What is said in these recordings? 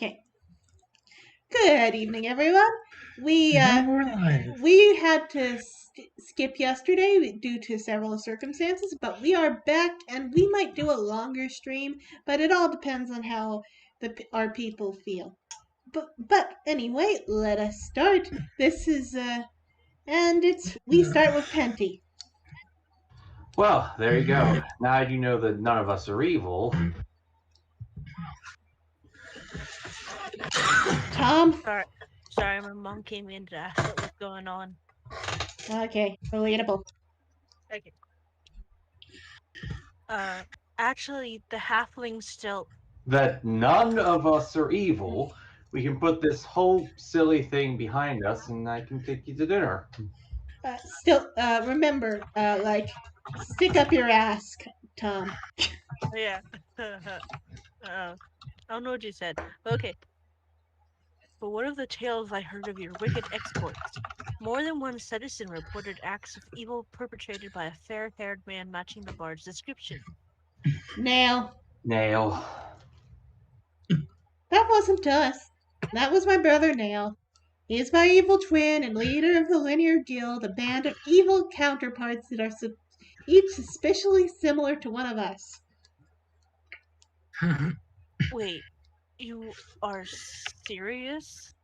Okay. Good evening, everyone. We Now we're live. we had to skip yesterday due to several circumstances, but we are back, and we might do a longer stream. But it all depends on how our people feel. But anyway, let us start. This is and we start with Penty. Well, there you go. Now you know that none of us are evil. Tom. Sorry, my mom came in to ask what was going on. Okay, relatable. Okay. Actually, the halfling still. That none of us are evil. We can put this whole silly thing behind us, and I can take you to dinner. Remember, stick up your ass, Tom. Yeah. I don't know what you said. Okay. But one of the tales I heard of your wicked exploits. More than one citizen reported acts of evil perpetrated by a fair-haired man matching the bard's description. Nail. Nail. That wasn't us. That was my brother Nail. He is my evil twin and leader of the Linear Guild, a band of evil counterparts that are each suspiciously similar to one of us. Wait, you are serious?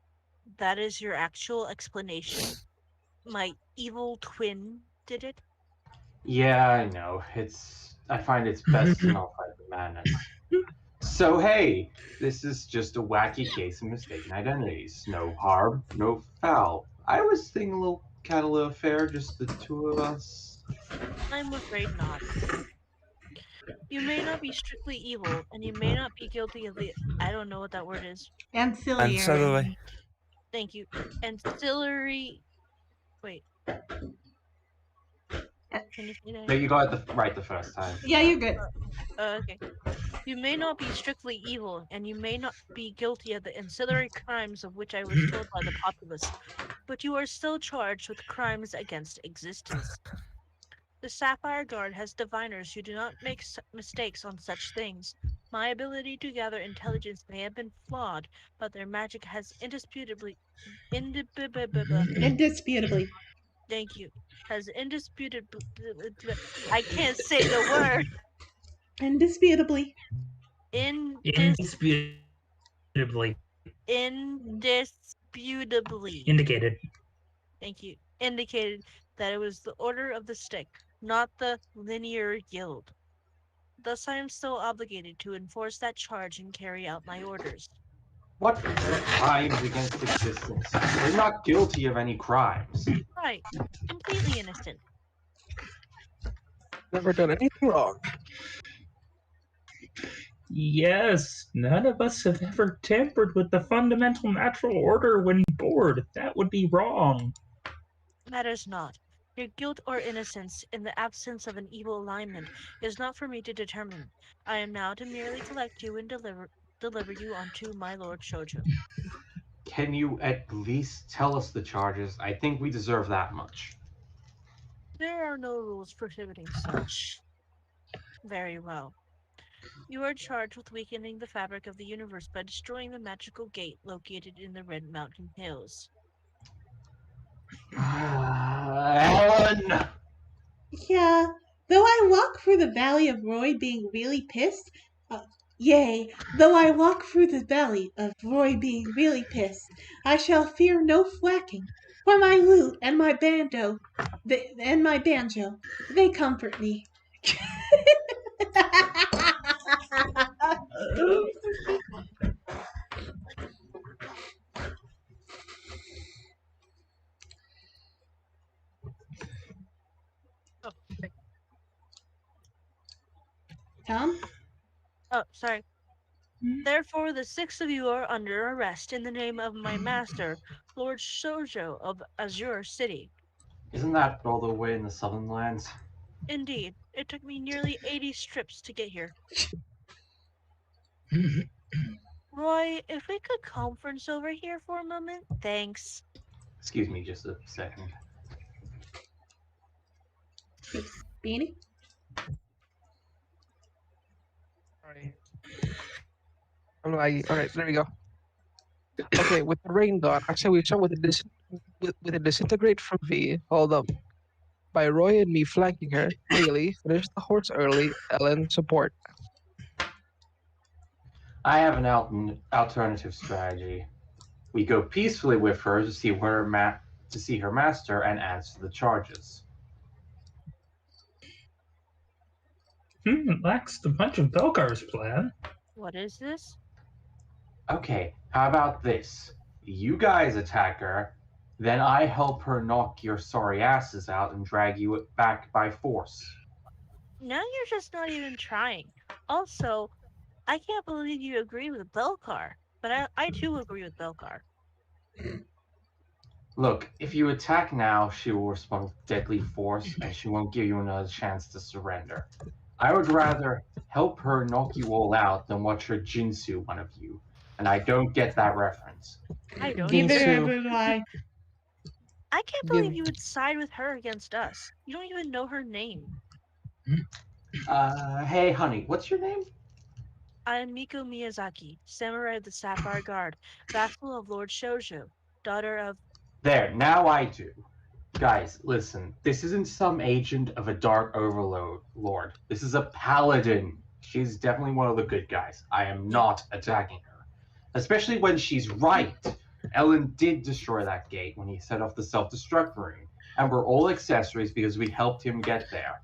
That is your actual explanation? My evil twin did it? Yeah, I know. I find it's best to not fight the madness. So hey, this is just a wacky case of mistaken identities. No harm, no foul. I was thinking a little catalog affair, just the two of us. I'm afraid not. You may not be strictly evil, and you may not be guilty of the... I don't know what that word is. Ancillary. Thank you. Ancillary... Wait. Can you say that? No, you got it right the first time. Yeah, you're good. Okay. You may not be strictly evil, and you may not be guilty of the ancillary crimes of which I was told by the populace, but you are still charged with crimes against existence. The Sapphire Guard has diviners who do not make mistakes on such things. My ability to gather intelligence may have been flawed, but their magic has indisputably... Indisputably. Thank you. Has indisputably... I can't say the word! Indisputably. Indisputably. Indisputably. Indicated. Thank you. Indicated that it was the Order of the Stick, not the Linear Guild. Thus I am still obligated to enforce that charge and carry out my orders. What crimes against existence? We're not guilty of any crimes. Right. Completely innocent. Never done anything wrong. Yes, none of us have ever tampered with the fundamental natural order when bored. That would be wrong. Matters not. Your guilt or innocence in the absence of an evil alignment is not for me to determine. I am now to merely collect you and deliver you unto my Lord Shoujo. Can you at least tell us the charges? I think we deserve that much. There are no rules prohibiting such. Very well. You are charged with weakening the fabric of the universe by destroying the magical gate located in the Red Mountain Hills. Ellen! Yeah, though I walk through the valley of Roy being really pissed, yea, though I walk through the valley of Roy being really pissed, I shall fear no thwacking, for my lute and my banjo, they comfort me. Oh, sorry. Tom? Oh, sorry. Therefore, the 6 of you are under arrest in the name of my master, Lord Shoujo of Azure City. Isn't that all the way in the southern lands? Indeed, it took me nearly 80 strips to get here. Roy, if we could conference over here for a moment, thanks. Excuse me just a second. Beanie? Sorry. Alright, there we go. Okay, with the rain god, actually we start with with a disintegrate from V, followed up by Roy and me flanking her. Haley, finish the horse early. Ellen, support. I have an alternative strategy. We go peacefully with her to see to see her master and answer the charges. It lacks the punch of Belgar's plan. What is this? Okay, how about this? You guys attack her, then I help her knock your sorry asses out and drag you back by force. Now you're just not even trying. Also, I can't believe you agree with Belkar, but I too agree with Belkar. Look, if you attack now, she will respond with deadly force and she won't give you another chance to surrender. I would rather help her knock you all out than watch her Jinsu one of you. And I don't get that reference. I don't Give Neither Ginsu. would I. I can't Give believe you would side with her against us. You don't even know her name. Hey honey, what's your name? I am Miko Miyazaki, samurai of the Sapphire Guard, vassal of Lord Shoujo, daughter of... There, now I do. Guys, listen, this isn't some agent of a dark overlord. Lord. This is a paladin. She's definitely one of the good guys. I am not attacking her. Especially when she's right. Ellen did destroy that gate when he set off the self-destruct ring, and we're all accessories because we helped him get there.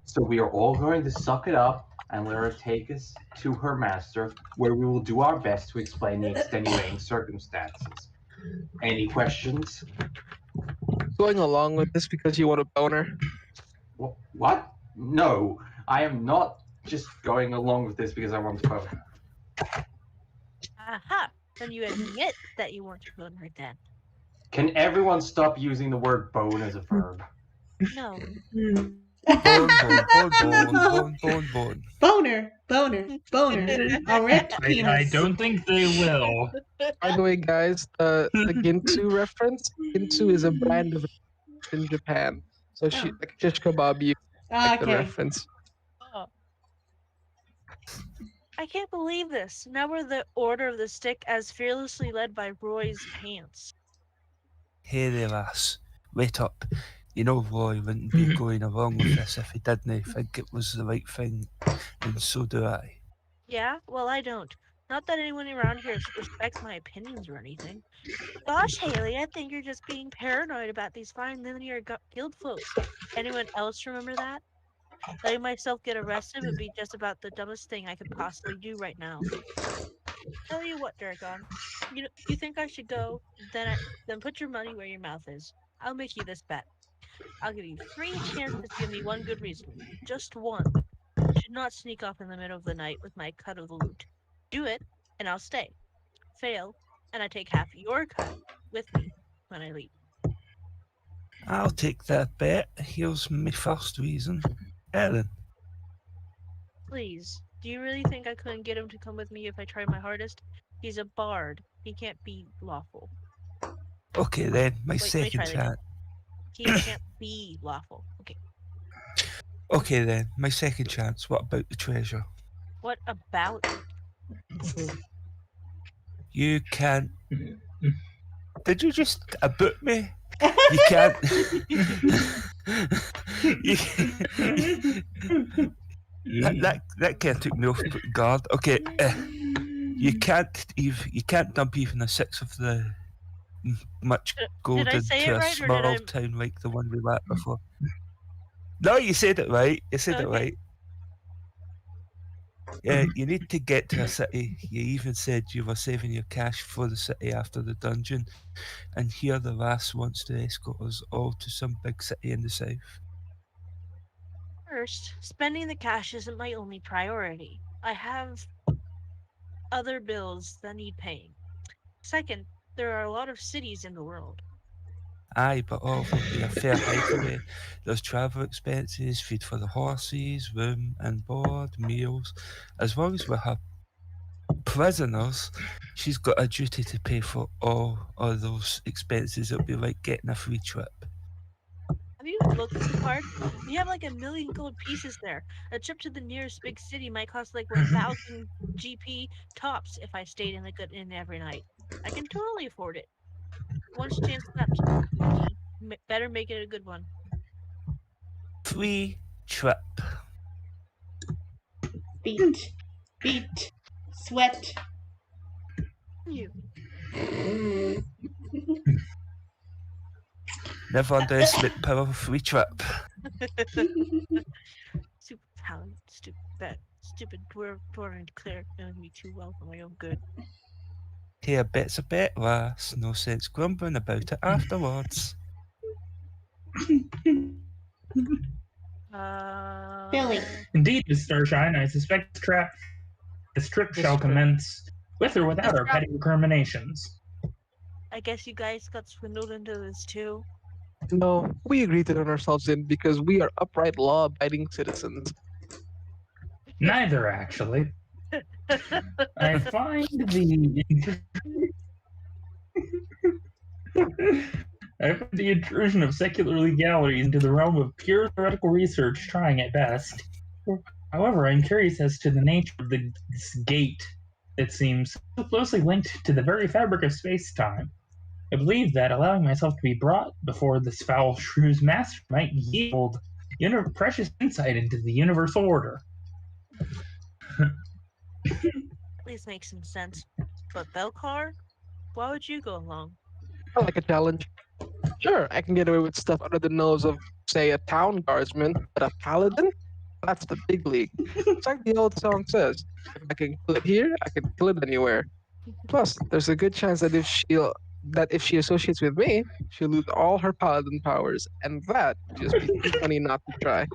So we are all going to suck it up and let her take us to her master, where we will do our best to explain the extenuating circumstances. Any questions? Going along with this because you want a boner. What? No, I am not just going along with this because I want to vote. Aha! Then you admit that you weren't a boner then. Can everyone stop using the word bone as a verb? No. Bone. Boner, boner, boner. Erect I penis. don't think they will. By the way, guys, the Ginsu reference. Ginsu is a brand of in Japan. So she like shish kebab. You like the Okay. reference. Oh. I can't believe this. Now we're the Order of the Stick as fearlessly led by Roy's pants. Hey there, lass. Wait up. You know Roy wouldn't be going along with this if he didn't think it was the right thing, and so do I. Yeah? Well, I don't. Not that anyone around here respects my opinions or anything. Gosh, Haley, I think you're just being paranoid about these fine linear guild folks. Anyone else remember that? Letting myself get arrested would be just about the dumbest thing I could possibly do right now. Tell you what, Durgon. You think I should go? Then put your money where your mouth is. I'll make you this bet. I'll give you 3 chances to give me one good reason. Just one. You should not sneak off in the middle of the night with my cut of the loot. Do it, and I'll stay. Fail, and I take half your cut with me when I leave. I'll take that bet. Here's my first reason. Ellen. Please, do you really think I couldn't get him to come with me if I tried my hardest? He's a bard. He can't be lawful. Okay then, my Wait, let me second try that again. chance. He can't be lawful. Okay. Okay then, my second chance. What about the treasure? What about it? You can't. Did you just boot me? You can't. you... that kind of took me off guard. Okay, you can't dump even a sixth of the much gold Did I say into it a right, or small did I... town like the one we were at before. No, you said it right. You said it Okay. right. Yeah, you need to get to a city. You even said you were saving your cash for the city after the dungeon, and here the lass wants to escort us all to some big city in the south. First, spending the cash isn't my only priority. I have other bills that need paying. Second, there are a lot of cities in the world. Aye, but all will be a fair hike away. There's travel expenses, feed for the horses, room and board, meals. As long as we're her prisoners, she's got a duty to pay for all of those expenses. It'll be like getting a free trip. Have you looked at the card? We have like 1,000,000 gold pieces there. A trip to the nearest big city might cost like 1,000 GP tops if I stayed in the good inn every night. I can totally afford it. Once chance snapped, better make it a good one. Free trip. Beat, sweat. You. Never underestimate the power of a free trip. Super talent, stupid dwarven cleric knowing me too well for my own good. Hey, a bet's a bet, lass. No sense grumbling about it afterwards. Billy. Indeed, Miss Starshine, I suspect this trip shall commence with or without our petty recriminations. I guess you guys got swindled into this too. No, we agreed to turn ourselves in because we are upright, law-abiding citizens. Neither, actually. I find the intrusion of secular legalities into the realm of pure theoretical research trying at best. However, I'm curious as to the nature of this gate that seems so closely linked to the very fabric of space-time. I believe that allowing myself to be brought before this foul shrew's master might yield precious insight into the universal order. This makes some sense. But Belcar, why would you go along? I like a challenge. Sure, I can get away with stuff under the nose of, say, a town guardsman, but a paladin? That's the big league. It's like the old song says, if I can kill it here, I can kill it anywhere. Plus, there's a good chance that if she associates with me, she'll lose all her paladin powers, and that would just be too funny not to try.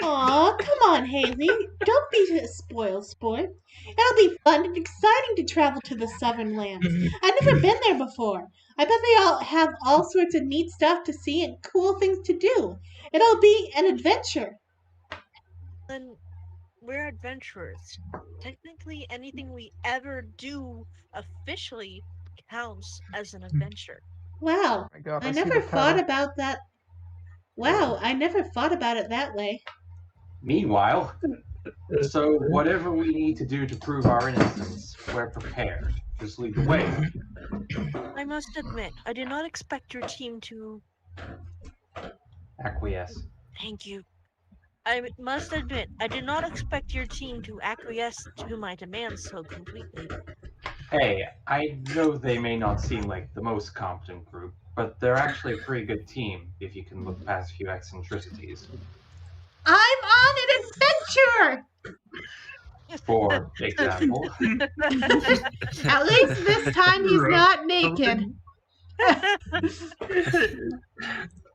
Aw, come on, Haley. Don't be a spoiled sport. It'll be fun and exciting to travel to the Southern Lands. I've never been there before. I bet they all have all sorts of neat stuff to see and cool things to do. It'll be an adventure. Then we're adventurers. Technically, anything we ever do officially counts as an adventure. Wow, Oh my God, I see never the thought title. about that. Wow, I never thought about it that way. Meanwhile, so whatever we need to do to prove our innocence, we're prepared. Just lead the way. I must admit, I did not expect your team to. Acquiesce. Thank you. I must admit, I did not expect your team to acquiesce to my demands so completely. Hey, I know they may not seem like the most competent group, but they're actually a pretty good team if you can look past a few eccentricities. I'm on an adventure! For example, At least this time he's not naked.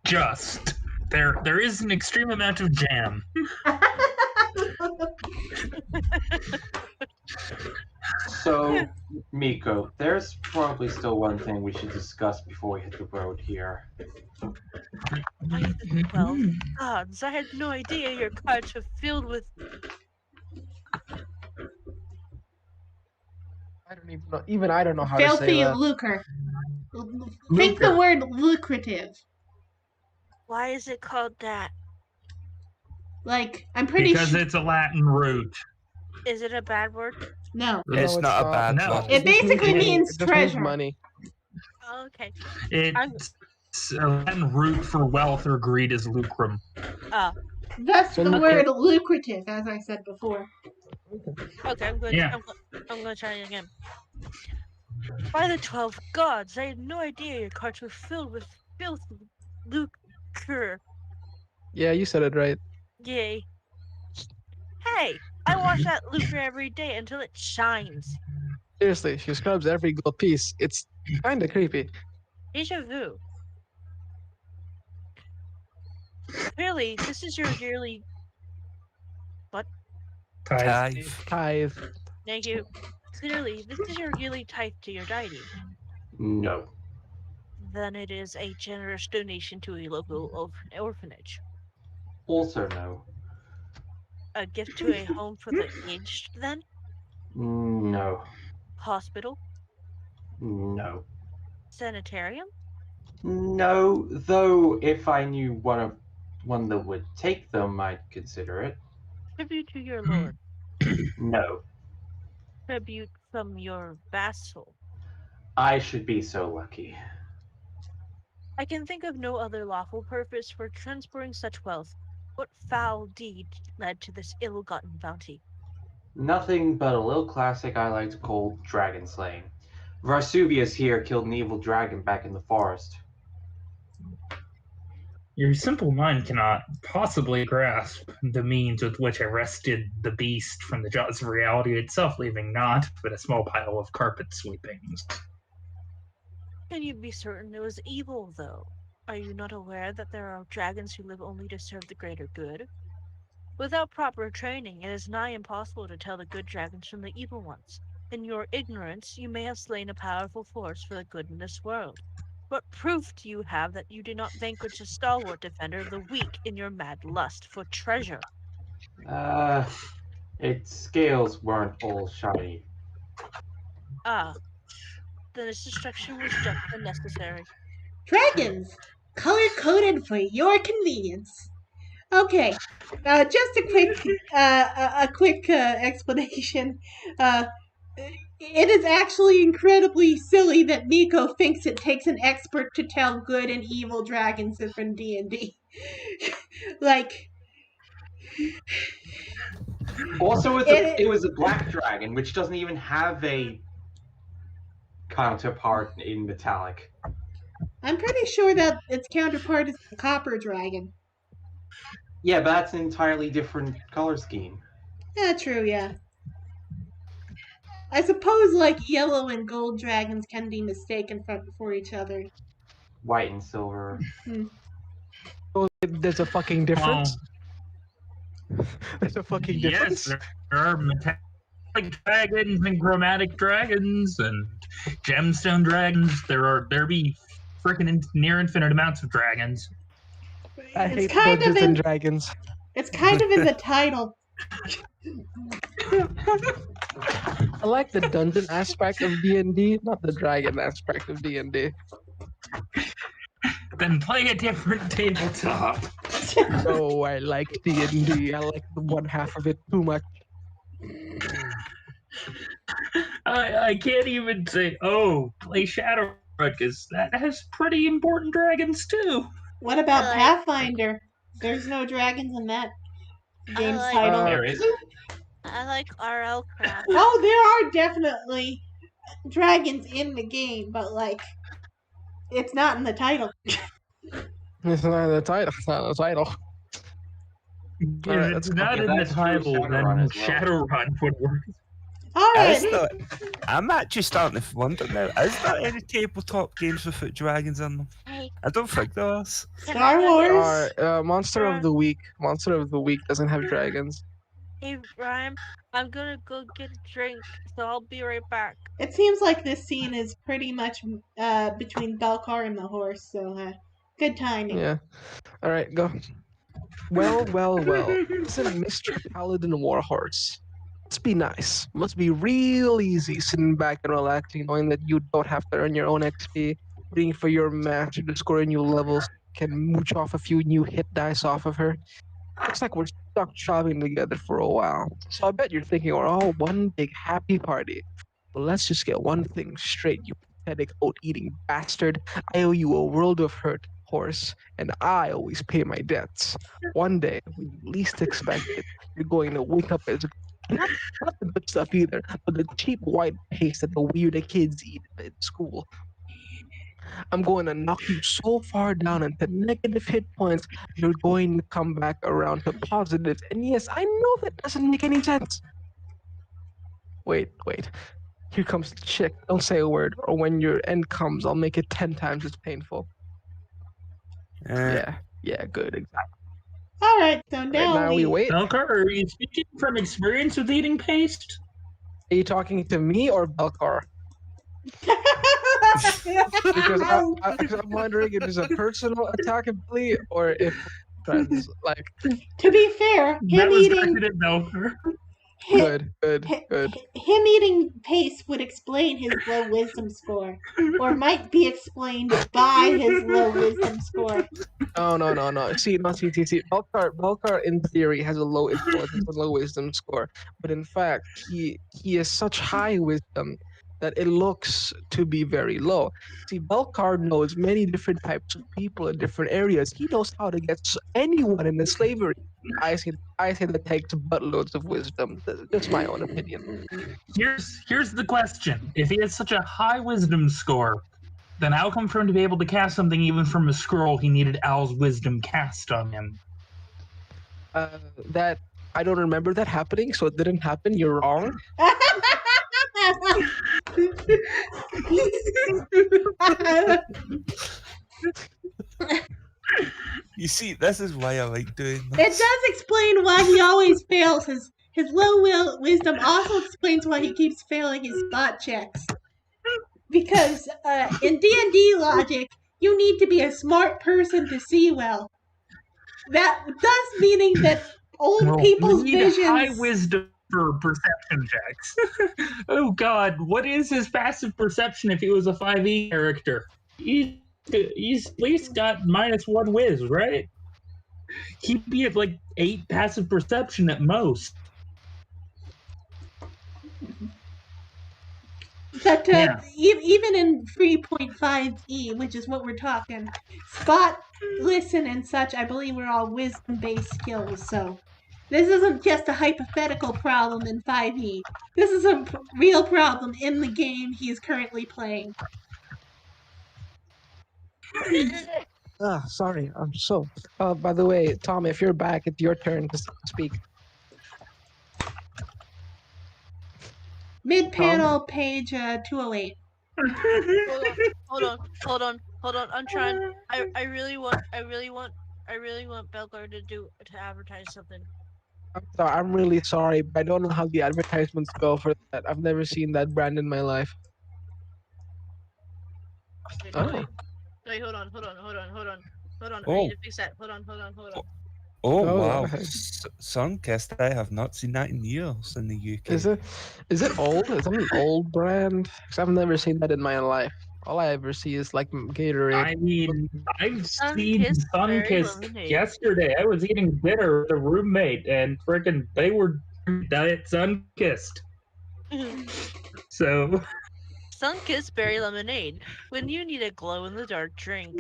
Just. There is an extreme amount of jam. so Miko, there's probably still one thing we should discuss before we hit the road here. By the 12 gods, I had no idea your cards were filled with. I don't even know. Even I don't know how to say Filthy that. lucre. Think the word lucrative. Why is it called that? Like, I'm pretty Because sure. it's a Latin root. Is it a bad word? No. It's No, not a bad No. one. It basically money. means It just means treasure. money. Oh, okay. It's a Latin root for wealth or greed is lucrum. Thus So the lucre- word lucrative, as I said before. Okay, I'm good. Yeah. I'm gonna try it again. By the 12 gods, I had no idea your cards were filled with filthy lucre. Yeah, you said it right. Yay. Hey, I wash that lucre every day until it shines. Seriously, she scrubs every gold piece. It's kind of creepy. Deja vu. Clearly, this is your yearly. Tithe. Tithe. Thank you. Clearly, this is your yearly tithe to your deity. No. Then it is a generous donation to a local orphanage. Also no. A gift to a home for the aged, then? No. Hospital? No. Sanitarium? No, though if I knew one that would take them, I'd consider it. Tribute to your lord. No. Tribute from your vassal. I should be so lucky. I can think of no other lawful purpose for transporting such wealth. What foul deed led to this ill-gotten bounty? Nothing but a little classic I like to call dragon slaying. Varsuvius here killed an evil dragon back in the forest. Your simple mind cannot possibly grasp the means with which I wrested the beast from the jaws of reality itself, leaving naught but a small pile of carpet sweepings. Can you be certain it was evil, though? Are you not aware that there are dragons who live only to serve the greater good? Without proper training, it is nigh impossible to tell the good dragons from the evil ones. In your ignorance, you may have slain a powerful force for the good in this world. What proof do you have that you did not vanquish a stalwart defender of the weak in your mad lust for treasure? Its scales weren't all shiny. Ah, then its destruction was just unnecessary. Dragons, color-coded for your convenience. Okay, just a quick explanation. It is actually incredibly silly that Miko thinks it takes an expert to tell good and evil dragons from D&D. Like, Also, it was a black dragon, which doesn't even have a counterpart in metallic. I'm pretty sure that its counterpart is the copper dragon. Yeah, but that's an entirely different color scheme. Yeah, true, yeah. I suppose, like, yellow and gold dragons can be mistaken for each other. White and silver. So there's a fucking difference. There's a fucking difference. Yes, there are metallic dragons and chromatic dragons and gemstone dragons. There be freaking near infinite amounts of dragons. I It's hate kind of Dungeons and in Dragons. it's kind of in the title. I like the dungeon aspect of D&D, not the dragon aspect of D&D. Then play a different tabletop. Oh, I like D&D. I like the one half of it too much. I can't even say, oh, play Shadowrun, because that has pretty important dragons too. What about Pathfinder? There's no dragons in that game's like- title. There isn't? I like RL crap. Oh, there are definitely dragons in the game, but like, it's not in the title. It's not in the title. It's not in the title. If Alright, it's let's not go. in the That's true of title, then Shadowrun as well. Shadowrun would work. Is Alright, there, I'm actually starting to wonder now, is there any tabletop games without dragons in them? Hey, I don't think there's. Star Wars. Alright, Monster of the Week. Monster of the Week doesn't have dragons. hey, Ryan, I'm gonna go get a drink, so I'll be right back. It seems like this scene is pretty much between Belcar and the horse, so good timing. Yeah. Alright, go. Well. Listen, Mr. Paladin Warhorse. Must be nice. Must be real easy sitting back and relaxing, knowing that you don't have to earn your own XP, waiting for your master to score new levels, can mooch off a few new hit dice off of her. Looks like we're stuck shopping together for a while. So I bet you're thinking we're all one big happy party. Well, let's just get one thing straight, you pathetic oat-eating bastard. I owe you a world of hurt, horse, and I always pay my debts. One day, when you least expect it, you're going to wake up as not the good stuff either, but the cheap white paste that the weird kids eat at school. I'm going to knock you so far down into negative hit points, you're going to come back around to positive. And yes, I know that doesn't make any sense. Wait. Here comes the chick. Don't say a word, or when your end comes, I'll make it 10 times as painful. Yeah, good, exactly. Alright, so Right now, now we wait. Belcar, are you speaking from experience with eating paste? Are you talking to me or Belcar? Because I'm wondering if it's a personal attack ability or if friends. Like, to be fair, That him was eating directed at Belcar. good. him eating paste would explain his low wisdom score, or might be explained by his low wisdom score. No. See. Belcar in theory has a low intelligence and low wisdom score, but in fact, he has such high wisdom that it looks to be very low. See, Belcar knows many different types of people in different areas. He knows how to get anyone into slavery. I say that takes buttloads of wisdom. That's just my own opinion. Here's the question: if he has such a high wisdom score, then how come for him to be able to cast something even from a scroll, he needed Al's wisdom cast on him? That I don't remember that happening, so it didn't happen. You're wrong. You see, this is why I like doing It this. does explain why he always fails. His low wisdom also explains why he keeps failing his spot checks. Because in D&D logic, you need to be a smart person to see well. That thus meaning that old people's you need visions. high wisdom for perception checks. Oh God, what is his passive perception if he was a 5e character? He's at least got -1 whiz, right? He'd be at like 8 passive perception at most. But Yeah. even in 3.5e, which is what we're talking, spot, listen, and such, I believe are all wisdom-based skills. So this isn't just a hypothetical problem in 5e. This is a real problem in the game he is currently playing. Sorry. I'm so. By the way, Tom, if you're back, it's your turn to speak. Mid-panel, page 208. Hold on. I'm trying. I really want Belgar to advertise something. I'm really sorry, but I don't know how the advertisements go for that. I've never seen that brand in my life. Wait, Oh. wait, hold on. I Oh. need to fix that. Hold on. Oh, Oh, wow. okay. Sunkist, I have not seen that in years in the UK. Is it old? Is that an old brand? Because I've never seen that in my life. All I ever see is like Gatorade. I mean, I've seen Sunkist berry Sunkist lemonade. yesterday. I was eating dinner with a roommate, and frickin' they were Diet Sunkist. So Sunkist berry lemonade. When you need a glow-in-the-dark drink.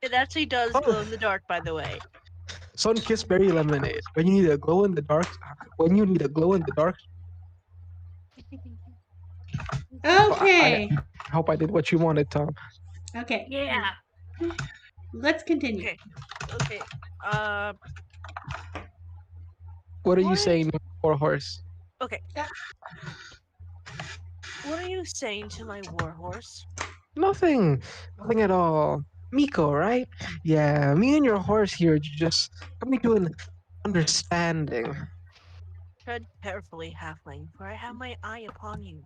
It actually does glow in the dark, by the way. Sunkist berry lemonade. When you need a glow in the dark. Okay. I hope I did what you wanted, Tom. Okay. Yeah. Let's continue. Okay. What are you saying, Warhorse? Okay. What are you saying to my warhorse? Nothing at all. Miko, right? Yeah, me and your horse here just coming to an understanding. Tread carefully, halfling, for I have my eye upon you.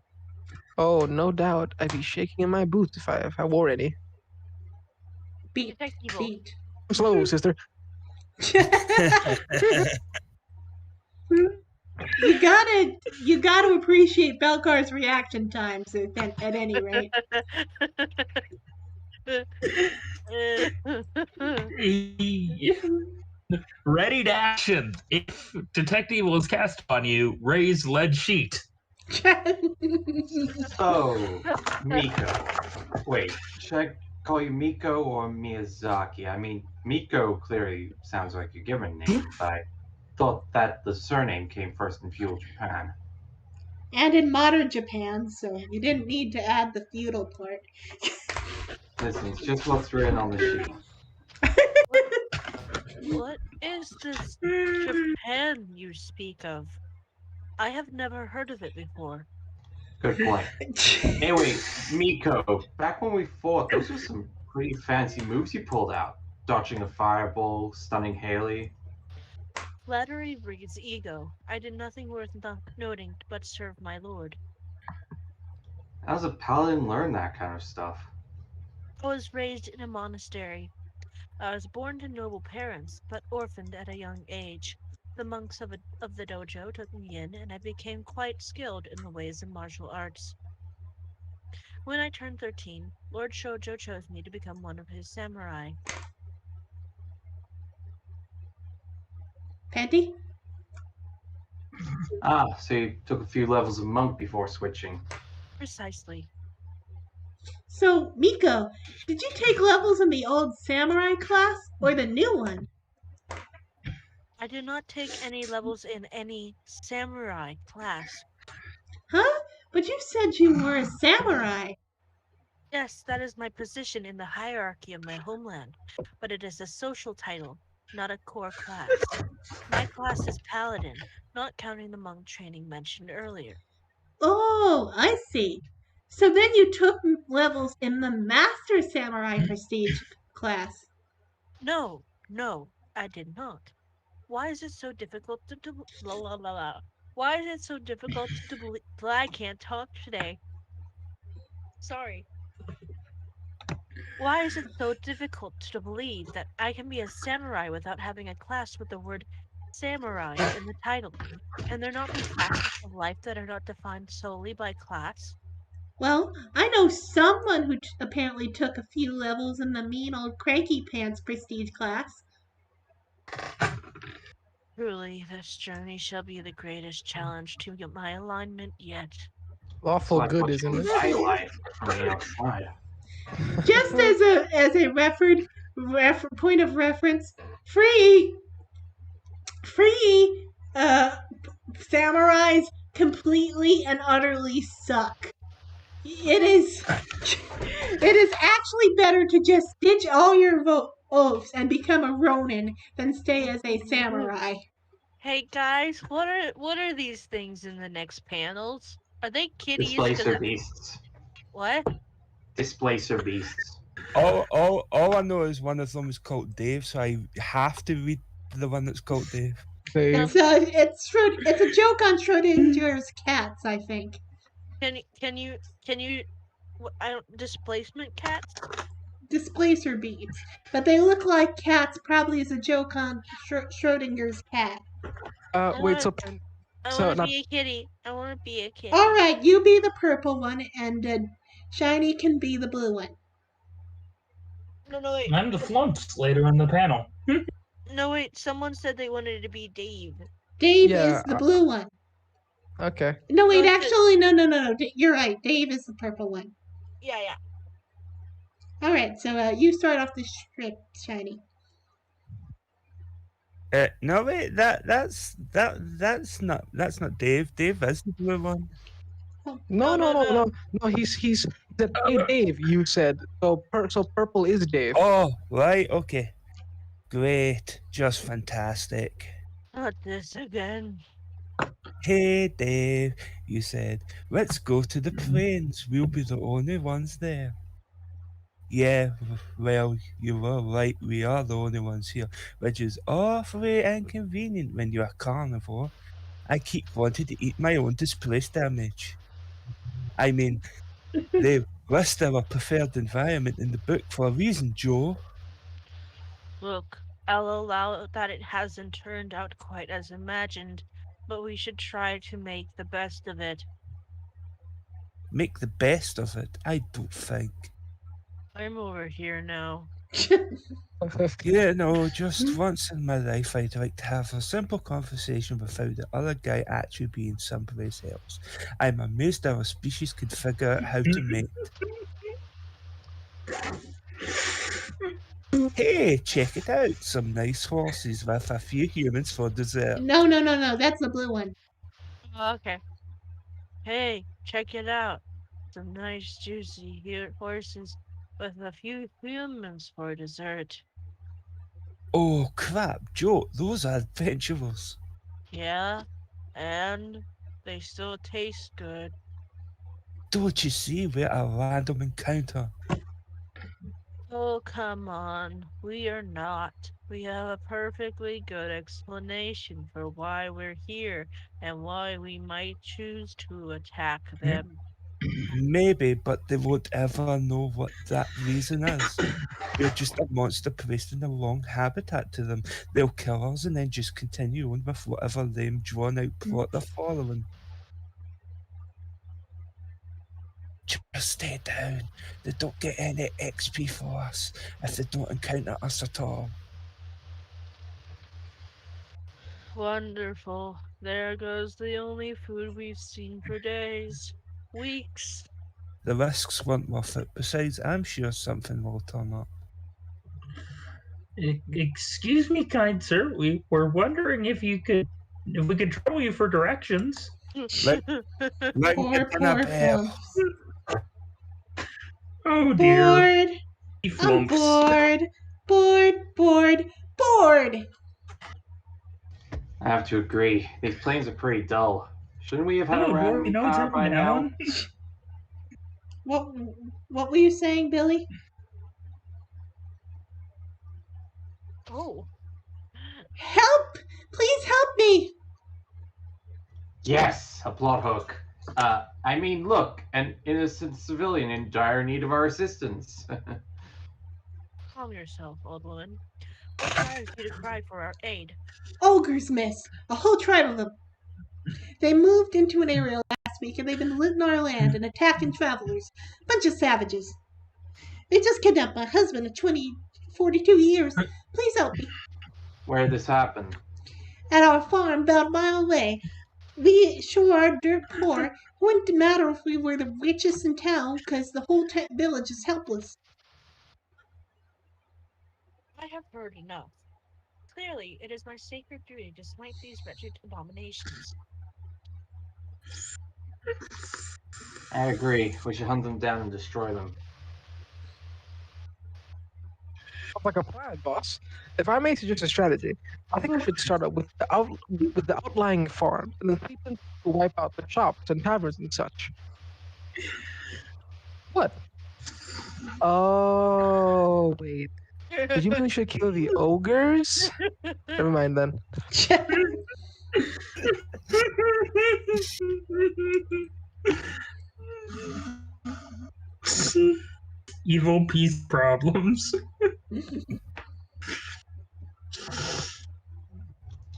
Oh, no doubt. I'd be shaking in my boots if I wore any. Beat. Slow, sister. You gotta appreciate Belcar's reaction times at any rate. ready to action. If Detect Evil is cast on you, raise lead sheet. So, Miko. Wait, should I call you Miko or Miyazaki? I mean, Miko clearly sounds like your given name, but I thought that the surname came first in feudal Japan. And in modern Japan, so you didn't need to add the feudal part. Listen, it's just what's written on the sheet. What is this Japan you speak of? I have never heard of it before. Good point. Anyway, Miko, back when we fought, those were some pretty fancy moves you pulled out. Dodging a fireball, stunning Haley. Flattery breeds ego. I did nothing worth noting but serve my lord. How does a paladin learn that kind of stuff? I was raised in a monastery. I was born to noble parents, but orphaned at a young age. The monks of the dojo took me in, and I became quite skilled in the ways of martial arts. When I turned 13, Lord Shoujo chose me to become one of his samurai. Panty? Ah, so you took a few levels of monk before switching. Precisely. So, Miko, did you take levels in the old samurai class or the new one? I did not take any levels in any samurai class. Huh? But you said you were a samurai. Yes, that is my position in the hierarchy of my homeland, but it is a social title, not a core class. My class is Paladin, not counting the monk training mentioned earlier. Oh, I see. So then you took levels in the Master Samurai Prestige class. No, no, I did not. Why is it so difficult to la la la la? Why is it so difficult to believe? I can't talk today. Sorry. Why is it so difficult to believe that I can be a samurai without having a class with the word samurai in the title? Can there not be facets of life that are not defined solely by class? Well, I know someone who apparently took a few levels in the mean old cranky pants prestige class. Truly, this journey shall be the greatest challenge to my alignment yet. It's Lawful like good, watching isn't it? my life from the outside. Just as a point of reference, free free samurais completely and utterly suck. It is actually better to just ditch all your oaths and become a ronin than stay as a samurai. Hey guys, what are these things in the next panels? Are they kitties? Displacer beasts. What? Displacer beasts. All I know is one of them is called Dave, so I have to read the one that's called Dave. Dave. It's a joke on Schrodinger's cats, I think. Can you I don't displacement cats? Displacer beads, but they look like cats. Probably as a joke on Schrodinger's cat. Wait, so I so want to not be a kitty. I want to be a kitty. All right, you be the purple one, and Shiny can be the blue one. No, wait. I'm the flunks later in the panel. No, wait. Someone said they wanted to be Dave. Dave Yeah, is the blue one. okay. No, wait, No, it's actually, no. You're right. Dave is the purple one. Yeah. All right, so you start off the script, Shiny. No wait, that's not Dave. Dave is the blue one. No. He's the hey Dave. You said so. So purple is Dave. Oh, right, okay. Great, just fantastic. Not this again. Hey Dave, you said, let's go to the plains. We'll be the only ones there. Yeah, well, you were right. We are the only ones here, which is awfully inconvenient when you're a carnivore. I keep wanting to eat my own displaced damage. I mean, they list our preferred environment in the book for a reason, Joe. Look, I'll allow that it hasn't turned out quite as imagined, but we should try to make the best of it. Make the best of it, I don't think. I'm over here now. Yeah, no, just once in my life I'd like to have a simple conversation without the other guy actually being someplace else. I'm amazed our species could figure out how to mate. Hey, check it out. Some nice horses with a few humans for dessert. No. That's the blue one. Okay. Hey, check it out. Some nice juicy horses with a few humans for dessert. Oh crap, Joe, those are adventurers. Yeah, and they still taste good. Don't you see we're a random encounter? Oh, come on. We are not. We have a perfectly good explanation for why we're here and why we might choose to attack them. Maybe, but they won't ever know what that reason is. We're just a monster placed in the wrong habitat to them. They'll kill us and then just continue on with whatever lame drawn out plot they're following. Just stay down. They don't get any XP for us if they don't encounter us at all. Wonderful. There goes the only food we've seen for days, weeks. The risks weren't worth it. Besides, I'm sure something will turn up. Excuse me, kind sir. We were wondering if we could trouble you for directions. Let me Poor, get in a poor pair. flumps. Oh dear. Bored. He I'm flumps. bored. Bored, bored, bored. I have to agree. These planes are pretty dull. Shouldn't we have had a Oh, boy, random no power by time now? down. What were you saying, Billy? Oh, Help! Please help me! Yes, a plot hook. I mean, look, an innocent civilian in dire need of our assistance. calm yourself, old woman. What drives you to cry for our aid? Ogres, miss. A whole tribe of them. They moved into an area last week and they've been looting our land and attacking travelers. Bunch of savages. They just kidnapped my husband of 42 years. Please help me. Where this happened? At our farm about a mile away. We sure are dirt poor. It wouldn't matter if we were the richest in town because the whole village is helpless. I have heard enough. Clearly, it is my sacred duty to smite these wretched abominations. I agree. We should hunt them down and destroy them. Sounds like a plan, boss. If I may suggest a strategy, I think we should start out with the outlying farms and then sweep them to wipe out the shops and taverns and such. What? Oh, wait. Did you mean we should kill the ogres? Never mind then. Evil peace problems.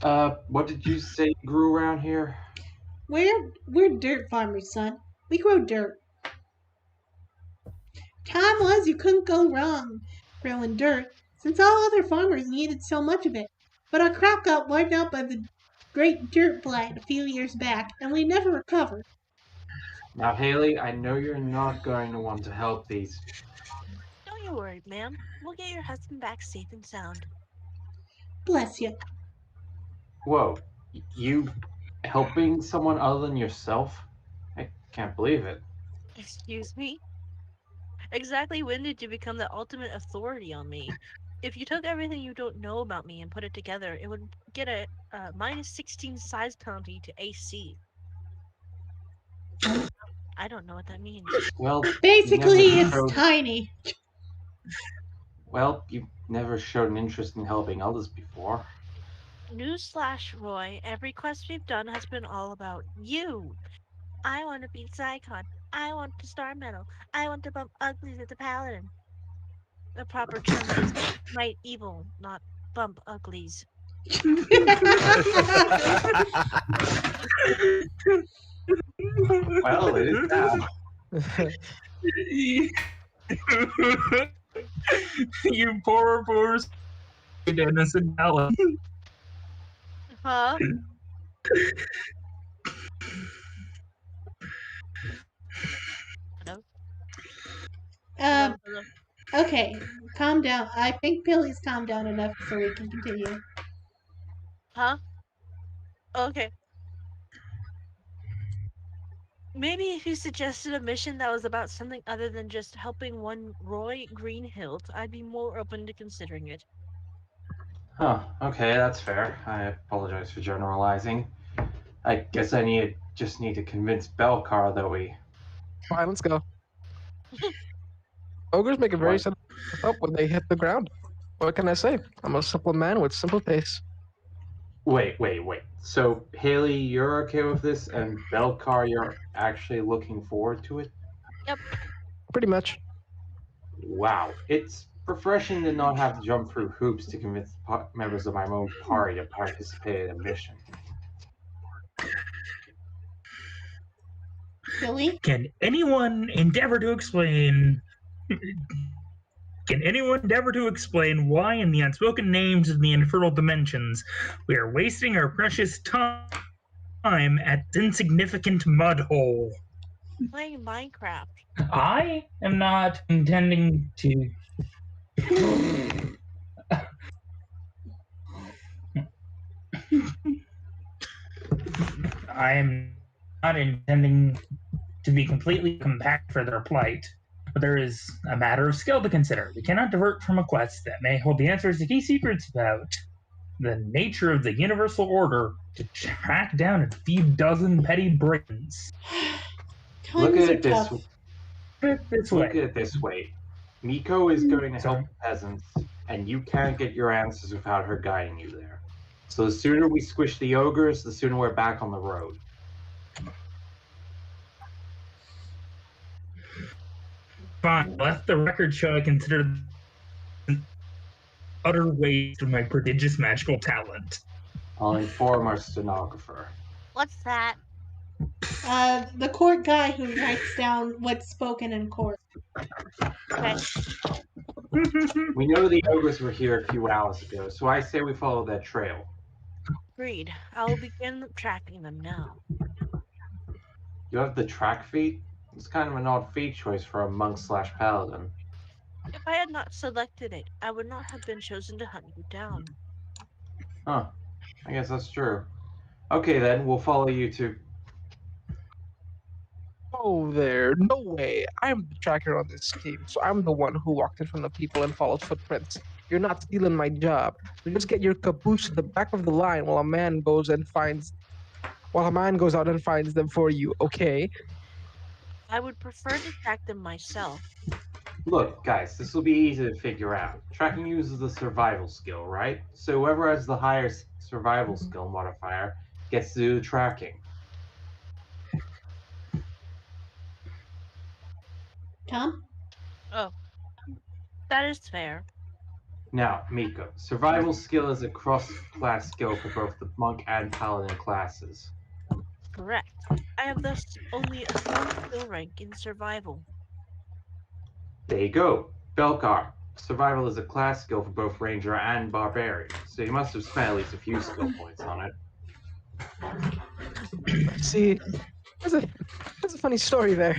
What did you say grew around here? We're dirt farmers, son. We grow dirt. Time was you couldn't go wrong growing dirt, since all other farmers needed so much of it. But our crop got wiped out by the great dirt blight a few years back, and we never recovered. Now, Haley, I know you're not going to want to help these. Don't you worry, ma'am. We'll get your husband back safe and sound. Bless you. Whoa, you helping someone other than yourself? I can't believe it. Excuse me? Exactly when did you become the ultimate authority on me? If you took everything you don't know about me and put it together, it would get a minus 16 size penalty to AC. I don't know what that means. Well, Basically, you never it's showed- tiny. Well, you've never showed an interest in helping others before. Newsflash, Roy. Every quest we've done has been all about you. I want to beat Zycon. I want to star medal. I want to bump uglies at the Paladin. The proper term is smite evil, not bump uglies. Well, it is now. You poor innocent Alan. Huh? Hello? Um, Hello? okay, calm down. I think Billy's calmed down enough so we can continue. Huh? Okay. Maybe if you suggested a mission that was about something other than just helping one Roy Greenhilt, I'd be more open to considering it. Huh, okay, that's fair. I apologize for generalizing. I guess I just need to convince Belcar that we... Fine, let's go. Ogres make a very What? sudden up when they hit the ground. What can I say? I'm a simple man with simple tastes. Wait. So, Haley, you're okay with this, and Belcar, you're actually looking forward to it? Pretty much. Wow. It's refreshing to not have to jump through hoops to convince members of my own party to participate in a mission. Billy? Can anyone endeavor to explain why, in the unspoken names of the infernal dimensions, we are wasting our precious time time at this insignificant mud hole. Playing Minecraft. I am not intending to. I am not intending to be completely compact for their plight, but there is a matter of skill to consider. We cannot divert from a quest that may hold the answers to key secrets about the nature of the universal order to track down a few dozen petty brigands. Look Times at are it this tough. Look at it this way. Miko is going to help Sorry. the peasants, and you can't get your answers without her guiding you there. So the sooner we squish the ogres, the sooner we're back on the road. Fine, let the record show I consider an utter waste of my prodigious magical talent. I'll inform our stenographer. What's that? The court guy who writes down what's spoken in court. Okay. We know the ogres were here a few hours ago, so I say we follow that trail. Agreed. I will begin tracking them now. You have the track feat? It's kind of an odd feat choice for a monk/paladin. If I had not selected it, I would not have been chosen to hunt you down. Huh. I guess that's true. Okay then, we'll follow you to... Oh, there. No way. I'm the tracker on this team, so I'm the one who walked in front of people and followed footprints. You're not stealing my job. So just get your caboose to the back of the line while a man goes out and finds them for you, okay? I would prefer to track them myself. Look, guys, this will be easy to figure out. Tracking uses the survival skill, right? So whoever has the higher survival skill modifier gets to do the tracking. Tom? That is fair. Now, Miko, survival skill is a cross-class skill for both the monk and paladin classes. Correct. I have thus only a small skill rank in survival. There you go. Belkar, survival is a class skill for both ranger and barbarian, so you must have spent at least a few skill points on it. See, there's a funny story there.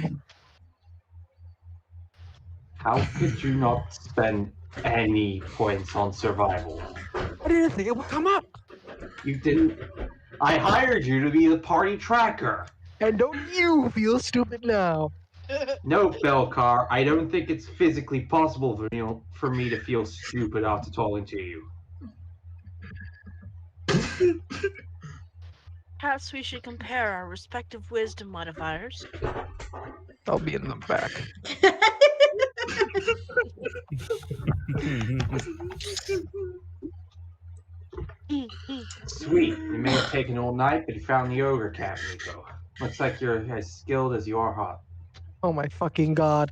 How could you not spend any points on survival? I didn't think it would come up. You didn't. I hired you to be the party tracker. And don't you feel stupid now? No, Belkar, I don't think it's physically possible for me to feel stupid after talking to you. Perhaps we should compare our respective wisdom modifiers. I'll be in the back. Sweet. You may have taken all night, but you found the ogre cat, Miko. Looks like you're as skilled as you are hot. Oh my fucking god.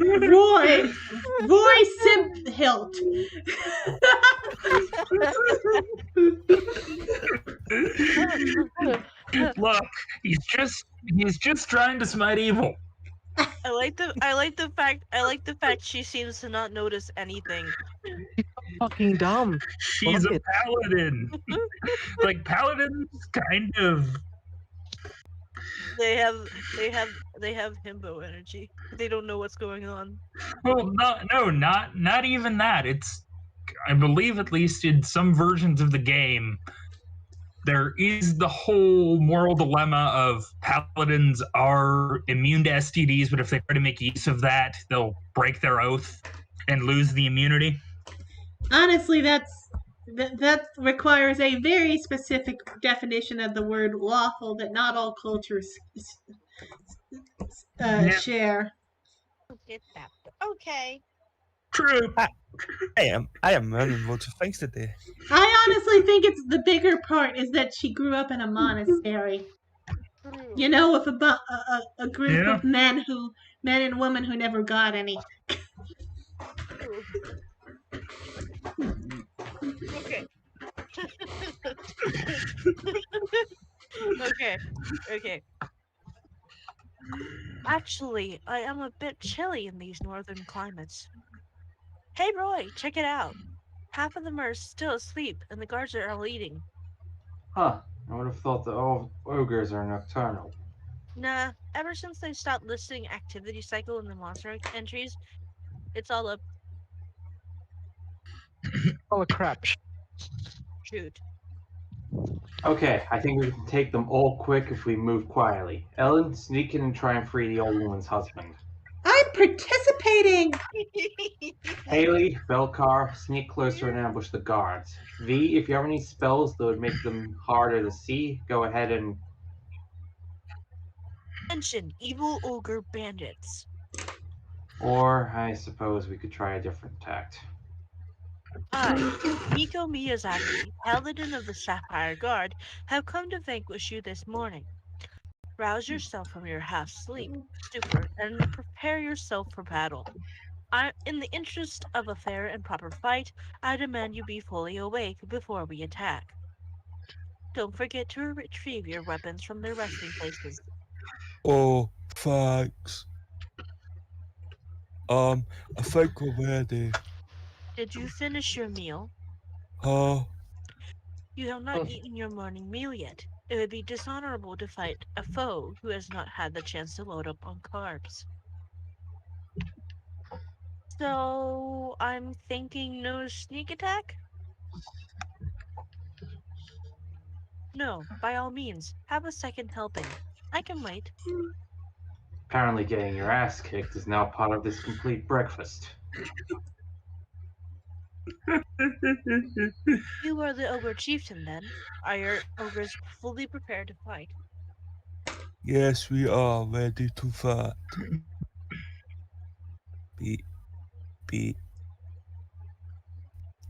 Roy Simp Hilt. Look, he's just trying to smite evil. I like the fact she seems to not notice anything. Fucking dumb. She's Look a it. paladin. Like paladins kind of They have himbo energy. They don't know what's going on. well not even that. It's I believe at least in some versions of the game there is the whole moral dilemma of paladins are immune to STDs, but if they try to make use of that, they'll break their oath and lose the immunity. Honestly, that requires a very specific definition of the word lawful that not all cultures share. Get that. Okay. True. I am learning lots of things today. I honestly think it's the bigger part is that she grew up in a monastery. True. You know, with a group Yeah. of men and women who never got any. True. Okay. Okay. Actually, I am a bit chilly in these northern climates. Hey Roy, check it out. Half of them are still asleep and the guards are all eating. Huh. I would have thought that all ogres are nocturnal. Nah, ever since they stopped listing activity cycle in the monster entries, it's all a All a crap. shoot. Okay, I think we can take them all quick if we move quietly. Ellen, sneak in and try and free the old woman's husband. I'm participating. Haley, Belcar, sneak closer and ambush the guards. V, if you have any spells that would make them harder to see, go ahead and... Mention evil ogre bandits. Or, I suppose we could try a different tact. I, Miko Miyazaki, Paladin of the Sapphire Guard, have come to vanquish you this morning. Rouse yourself from your half-sleep, stupor, and prepare yourself for battle. In the interest of a fair and proper fight, I demand you be fully awake before we attack. Don't forget to retrieve your weapons from their resting places. Oh, thanks. I think we're ready. Did you finish your meal? Huh? You have not eaten your morning meal yet. It would be dishonorable to fight a foe who has not had the chance to load up on carbs. So, I'm thinking no sneak attack? No, by all means, have a second helping. I can wait. Apparently getting your ass kicked is now part of this complete breakfast. You are the ogre chieftain then. Are your ogres fully prepared to fight? Yes, we are ready to fight. Beep, beep.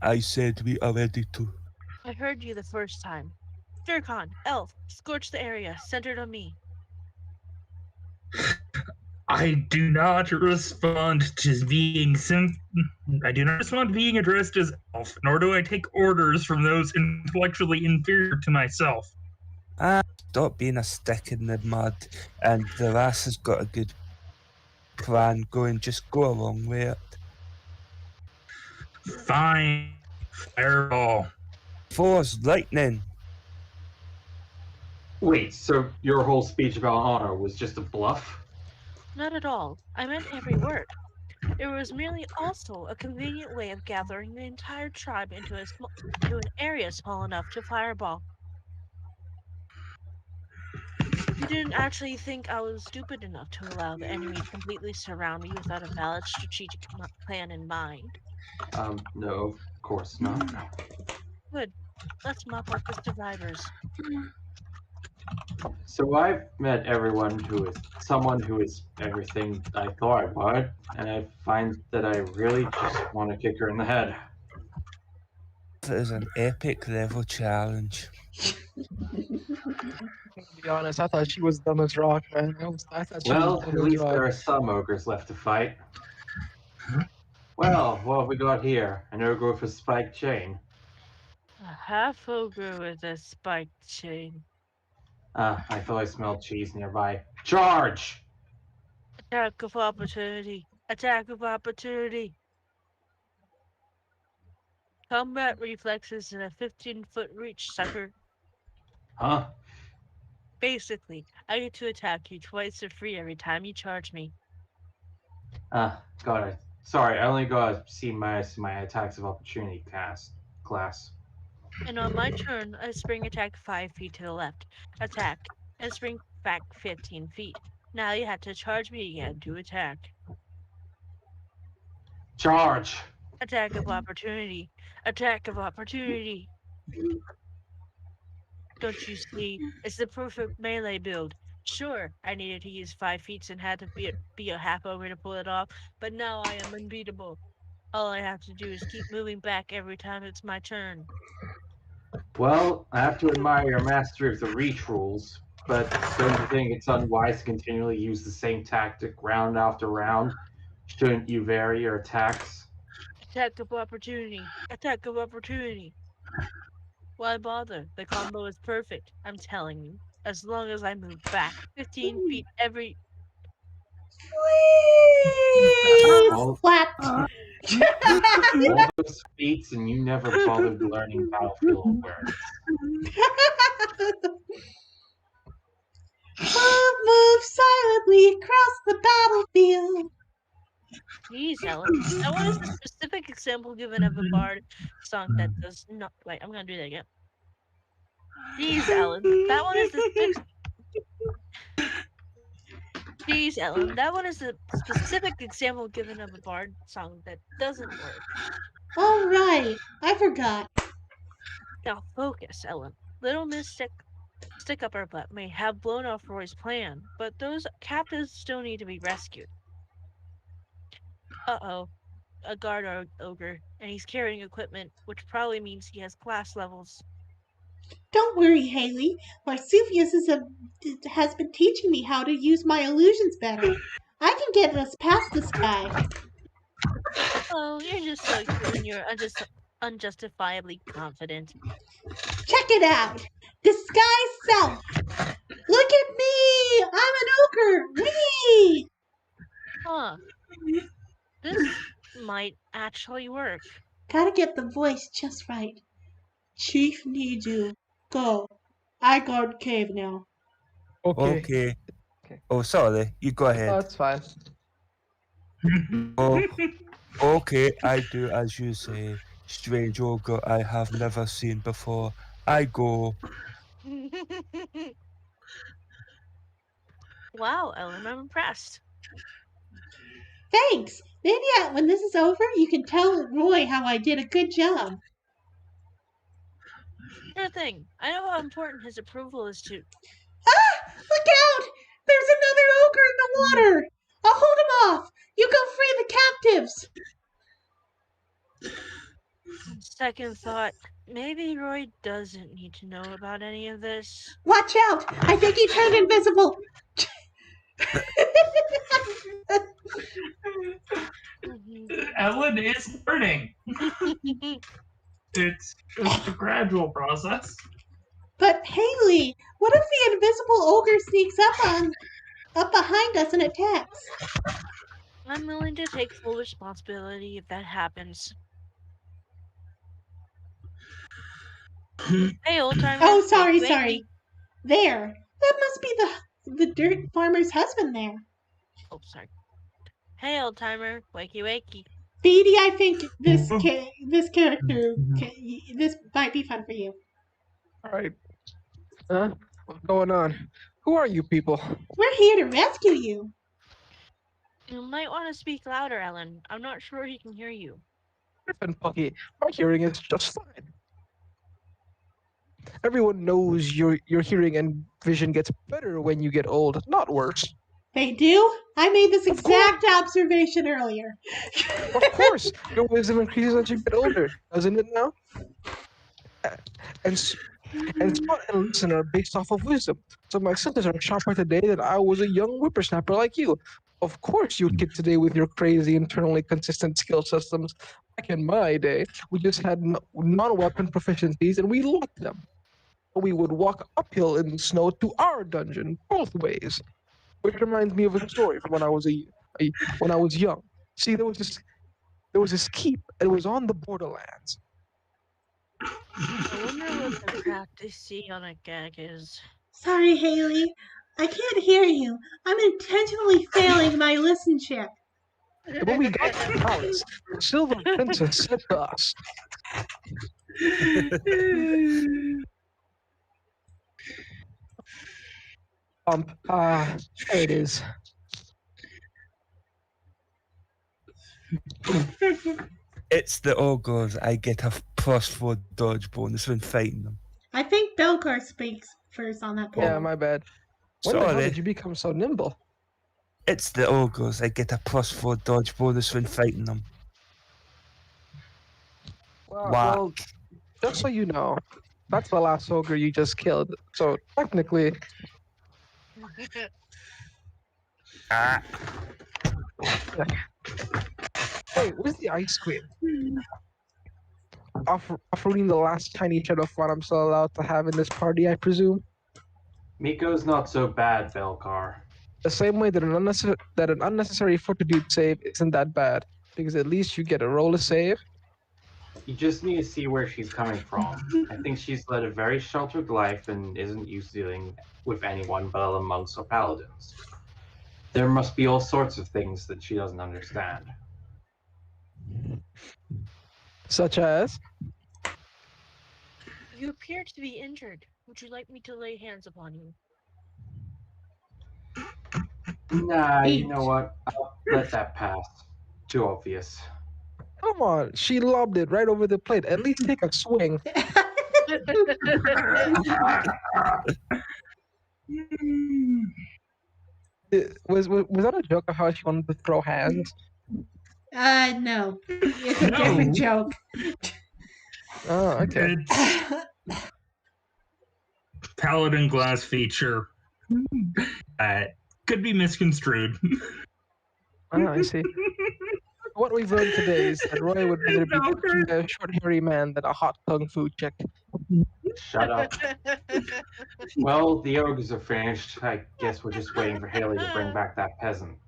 I said we are ready to. I heard you the first time. Durkon, Elf, scorch the area, centered on me. I do not respond to being I do not respond to being addressed as elf, nor do I take orders from those intellectually inferior to myself. Stop being a stick in the mud, and the lass has got a good plan going. Just go along with it. Fine. Fireball. Force lightning. Wait, so your whole speech about honor was just a bluff? Not at all. I meant every word. It was merely also a convenient way of gathering the entire tribe into an area small enough to fireball. You didn't actually think I was stupid enough to allow the enemy to completely surround me without a valid strategic plan in mind. No, of course not. Good. Let's mop up the survivors. So I've met someone who is everything I thought I would, and I find that I really just want to kick her in the head. It is an epic level challenge. To be honest, I thought she was dumb as rock, man. I thought she Well, was at dumb as least there rock. are some ogres left to fight. Well, what have we got here? An ogre with a spiked chain. A half ogre with a spiked chain. I thought I smelled cheese nearby. Charge! Attack of opportunity. Attack of opportunity. Combat reflexes in a 15-foot reach, sucker. Huh? Basically, I get to attack you twice for free every time you charge me. Got it. Sorry, I only got a C- my attacks of opportunity class. And on my turn, I spring attack 5 feet to the left. Attack. And spring back 15 feet. Now you have to charge me again to attack. Charge! Attack of opportunity. Attack of opportunity. Don't you see? It's the perfect melee build. Sure, I needed to use 5 feet and had to be a half ogre to pull it off, but now I am unbeatable. All I have to do is keep moving back every time it's my turn. Well, I have to admire your mastery of the reach rules, but don't you think it's unwise to continually use the same tactic round after round? Shouldn't you vary your attacks? Attack of opportunity. Attack of opportunity. Why bother? The combo is perfect, I'm telling you. As long as I move back 15 feet every... Whee! Well, Flap. All those feats, and you never bothered learning battlefield awareness. Move silently across the battlefield. Jeez, Ellen. That one is a specific example given of a bard song that does not. Wait, I'm gonna do that again. Jeez, Ellen. That one is the Jeez, Ellen. That one is a specific example given of a bard song that doesn't work. All right, I forgot. Now focus, Ellen. Little Miss Stick Up Our Butt may have blown off Roy's plan, but those captives still need to be rescued. Uh-oh. A guard ogre, and he's carrying equipment, which probably means he has class levels. Don't worry, Haley. Marsupius has been teaching me how to use my illusions better. I can get us past this guy. Oh, you're just so cute and you're unjustifiably confident. Check it out. Disguise self. Look at me. I'm an ogre. Whee! Huh. This might actually work. Gotta get the voice just right. Chief needs you. Go. I guard cave now. Okay. Okay. Oh, sorry. You go Oh, ahead. that's fine. Oh, okay. I do as you say. Strange ogre I have never seen before. I go. Wow, Ellen, I'm impressed. Thanks. Maybe when this is over, you can tell Roy how I did a good job. Sure thing. I know how important his approval is to. Ah! Look out! There's another ogre in the water! I'll hold him off! You go free the captives! On second thought, maybe Roy doesn't need to know about any of this. Watch out! I think he turned invisible! Ellen is learning. It's just a gradual process. But Haley, what if the invisible ogre sneaks up behind us and attacks? I'm willing to take full responsibility if that happens. Hey, old timer. Oh, sorry. There. That must be the dirt farmer's husband there. Oh, sorry. Hey, old timer. Wakey, wakey. Beatty, I think this character, this might be fun for you. All right. Huh? What's going on? Who are you people? We're here to rescue you. You might want to speak louder, Ellen. I'm not sure he can hear you. Griffin Pucky, my hearing is just fine. Everyone knows your hearing and vision gets better when you get old, not worse. They do? I made this exact observation earlier. Of course, your wisdom increases as you get older, doesn't it now? And spot and listen are based off of wisdom. So my senses are sharper today than I was a young whippersnapper like you. Of course you kid today with your crazy internally consistent skill systems. Back in my day, we just had non-weapon proficiencies and we locked them. We would walk uphill in the snow to our dungeon, both ways. Which reminds me of a story from when I was when I was young. See, there was this keep, and it was on the borderlands. I wonder what the crap they see on a gag is. Sorry, Haley. I can't hear you. I'm intentionally failing my listenership. And when we got to the palace, the Silver Princess said to us, there it is. It's the ogres. I get a +4 dodge bonus when fighting them. I think Belcar speaks first on that panel. Yeah, my bad. When the hell Sorry. did you become so nimble? It's the ogres. I get a +4 dodge bonus when fighting them. Well, just so you know, that's the last ogre you just killed. So technically, Ah. wait, where's the ice queen? Offering the last tiny shred of fun I'm still allowed to have in this party, I presume. Miko's not so bad, Belcar. The same way that an unnecessary fortitude save isn't that bad. because at least you get a roll to save. You just need to see where she's coming from. I think she's led a very sheltered life and isn't used to dealing with anyone but other monks or paladins. There must be all sorts of things that she doesn't understand. Such as? You appear to be injured. Would you like me to lay hands upon you? Nah, you know what? I'll let that pass. Too obvious. Come on, she lobbed it right over the plate. At least take a swing. Was that a joke of how she wanted to throw hands? No. It's a different joke. Oh, okay. It's Paladin glass feature. Could be misconstrued. Oh, I see. What we've learned today is that Roy would rather be punching a short, hairy man than a hot kung fu chick. Shut up. Well, the ogres are finished. I guess we're just waiting for Haley to bring back that peasant.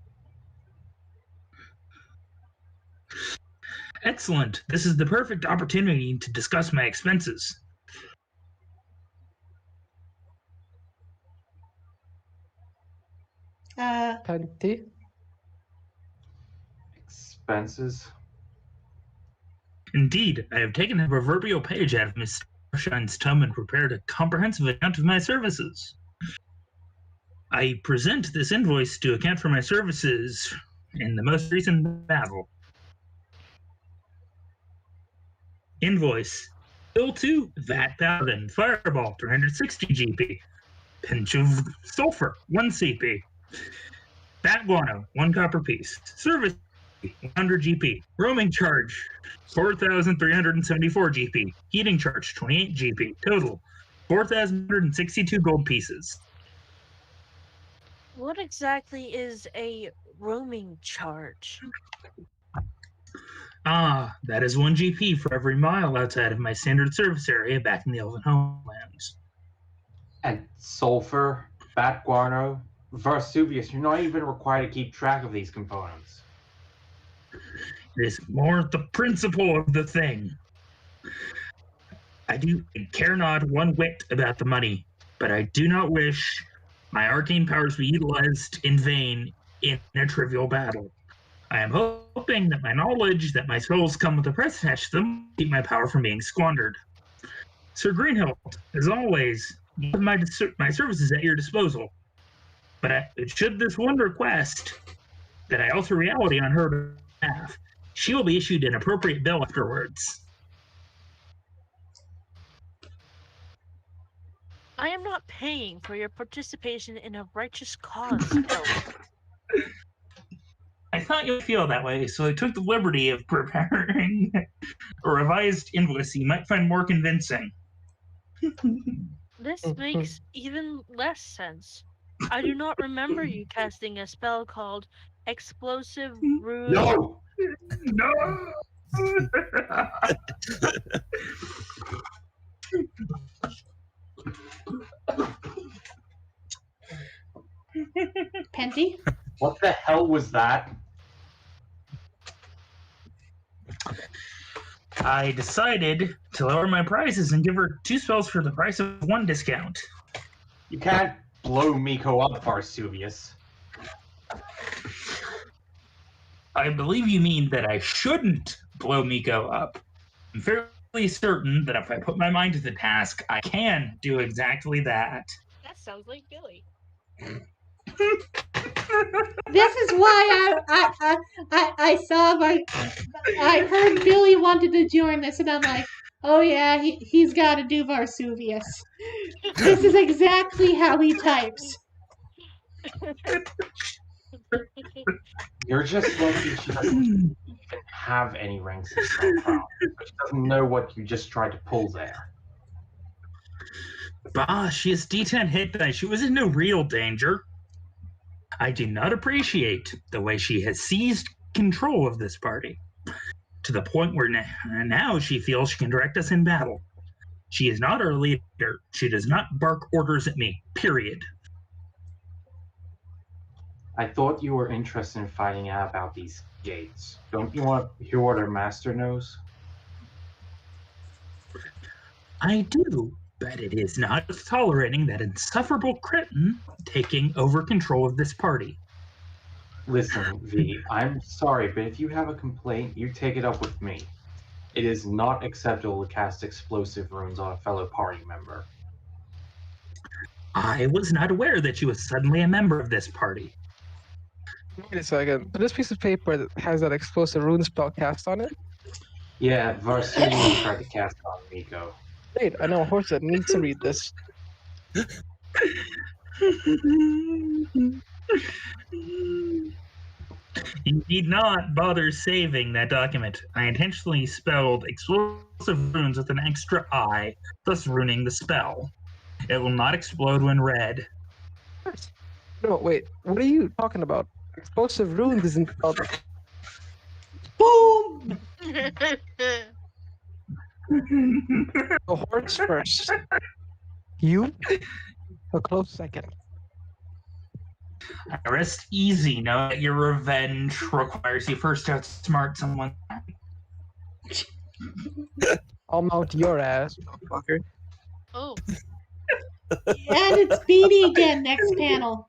Excellent. This is the perfect opportunity to discuss my expenses. Panty? Expenses? Indeed, I have taken the proverbial page out of Miss Sunshine's tome and prepared a comprehensive account of my services. I present this invoice to account for my services in the most recent battle. Invoice. Bill 2, Vat Paladin, Fireball, 360 GP. Pinch of Sulfur, 1 CP. Bat Guano, 1 copper piece. Service, 100 GP. Roaming charge, 4,374 GP. Heating charge, 28 GP. Total, 4,162 gold pieces. What exactly is a roaming charge? That is 1 GP for every mile outside of my standard service area back in the Elven homelands. And sulfur, bat guano, Varsuvius, you're not even required to keep track of these components. It is more the principle of the thing. I care not one whit about the money, but I do not wish my arcane powers be utilized in vain in a trivial battle. I am hoping that my knowledge that my spells come with a price attached to them keep my power from being squandered. Sir Greenhill, as always, you have my services at your disposal. But should this one request that I alter reality on her behalf, she will be issued an appropriate bill afterwards. I am not paying for your participation in a righteous cause, elf. I thought you'd feel that way, so I took the liberty of preparing a revised invoice you might find more convincing. This makes even less sense. I do not remember you casting a spell called Explosive Rude. No! No! Penty? What the hell was that? I decided to lower my prices and give her 2 spells for the price of 1 discount. You can't blow Miko up, Varsuvius. I believe you mean that I shouldn't blow Miko up. I'm fairly certain that if I put my mind to the task, I can do exactly that. That sounds like Billy. This is why I heard Billy wanted to join this, and I'm like, oh yeah, he's got to do Varsuvius. This is exactly how he types. You're just lucky she doesn't even have any ranks in Spellcraft. She doesn't know what you just tried to pull there. Bah, she has D10 hit dice. She was in no real danger. I do not appreciate the way she has seized control of this party, to the point where now she feels she can direct us in battle. She is not our leader. She does not bark orders at me, period. I thought you were interested in finding out about these gates. Don't you want to hear what our master knows? I do, but it is not tolerating that insufferable Crichton taking over control of this party. Listen, V, I'm sorry, but if you have a complaint, you take it up with me. It is not acceptable to cast explosive runes on a fellow party member. I was not aware that you were suddenly a member of this party. Wait a second. This piece of paper that has that explosive rune spell cast on it? Yeah, Varsinian tried to cast it on Miko. Wait, I know a horse that needs to read this. You need not bother saving that document. I intentionally spelled explosive runes with an extra I, thus ruining the spell. It will not explode when read. What? No, wait. What are you talking about? Explosive runes isn't spelled. Boom! The horse first. You? A close second. I rest easy, know that your revenge requires you first to outsmart someone. I'll mount your ass, motherfucker. Oh, And it's Beatty again next panel.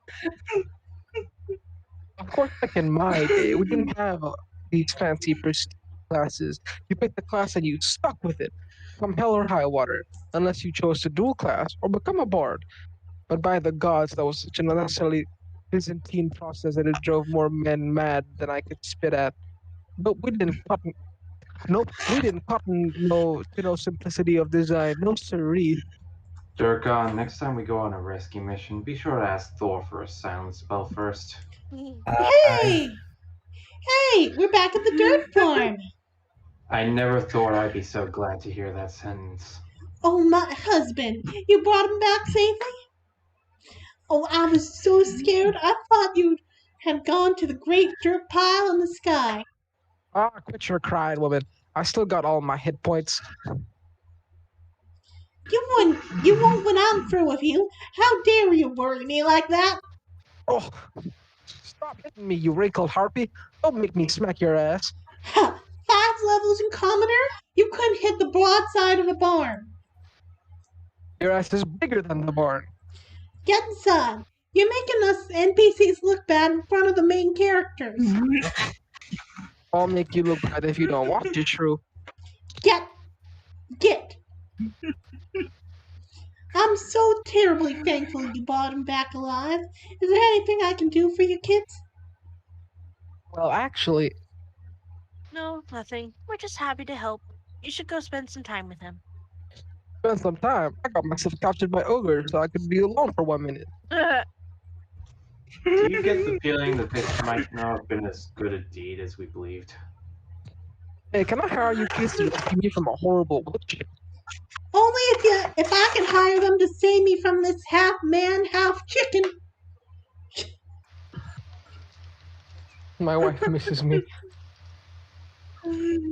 Of course, back in my day, we didn't have these fancy prestige classes. You picked the class and you stuck with it, come hell or high water, unless you chose to dual class or become a bard. But by the gods, that was such an unnecessarily Byzantine process that it drove more men mad than I could spit at. But we didn't cotton. Nope, we didn't cotton no to no simplicity of design. No siree. Durkan, next time we go on a rescue mission, be sure to ask Thor for a silence spell first. Hey! Hey, we're back at the dirt farm. I never thought I'd be so glad to hear that sentence. Oh, my husband, you brought him back safely? Oh, I was so scared. I thought you had gone to the great dirt pile in the sky. Ah, quit your crying, woman. I still got all my hit points. You won't when I'm through with you. How dare you worry me like that? Oh, stop hitting me, you wrinkled harpy. Don't make me smack your ass. Ha! 5 levels in commoner? You couldn't hit the broadside of the barn. Your ass is bigger than the barn. Get inside. You're making us NPCs look bad in front of the main characters. I'll make you look bad if you don't watch it, Shrew. Get. I'm so terribly thankful you brought him back alive. Is there anything I can do for you kids? Well, actually, no, nothing. We're just happy to help. You should go spend some time with him. spend some time. I got myself captured by ogres, so I could be alone for 1 minute. Do you get the feeling that this might not have been as good a deed as we believed? Hey, can I hire you kids to rescue me from a horrible witch? Only if I can hire them to save me from this half man, half chicken. My wife misses me.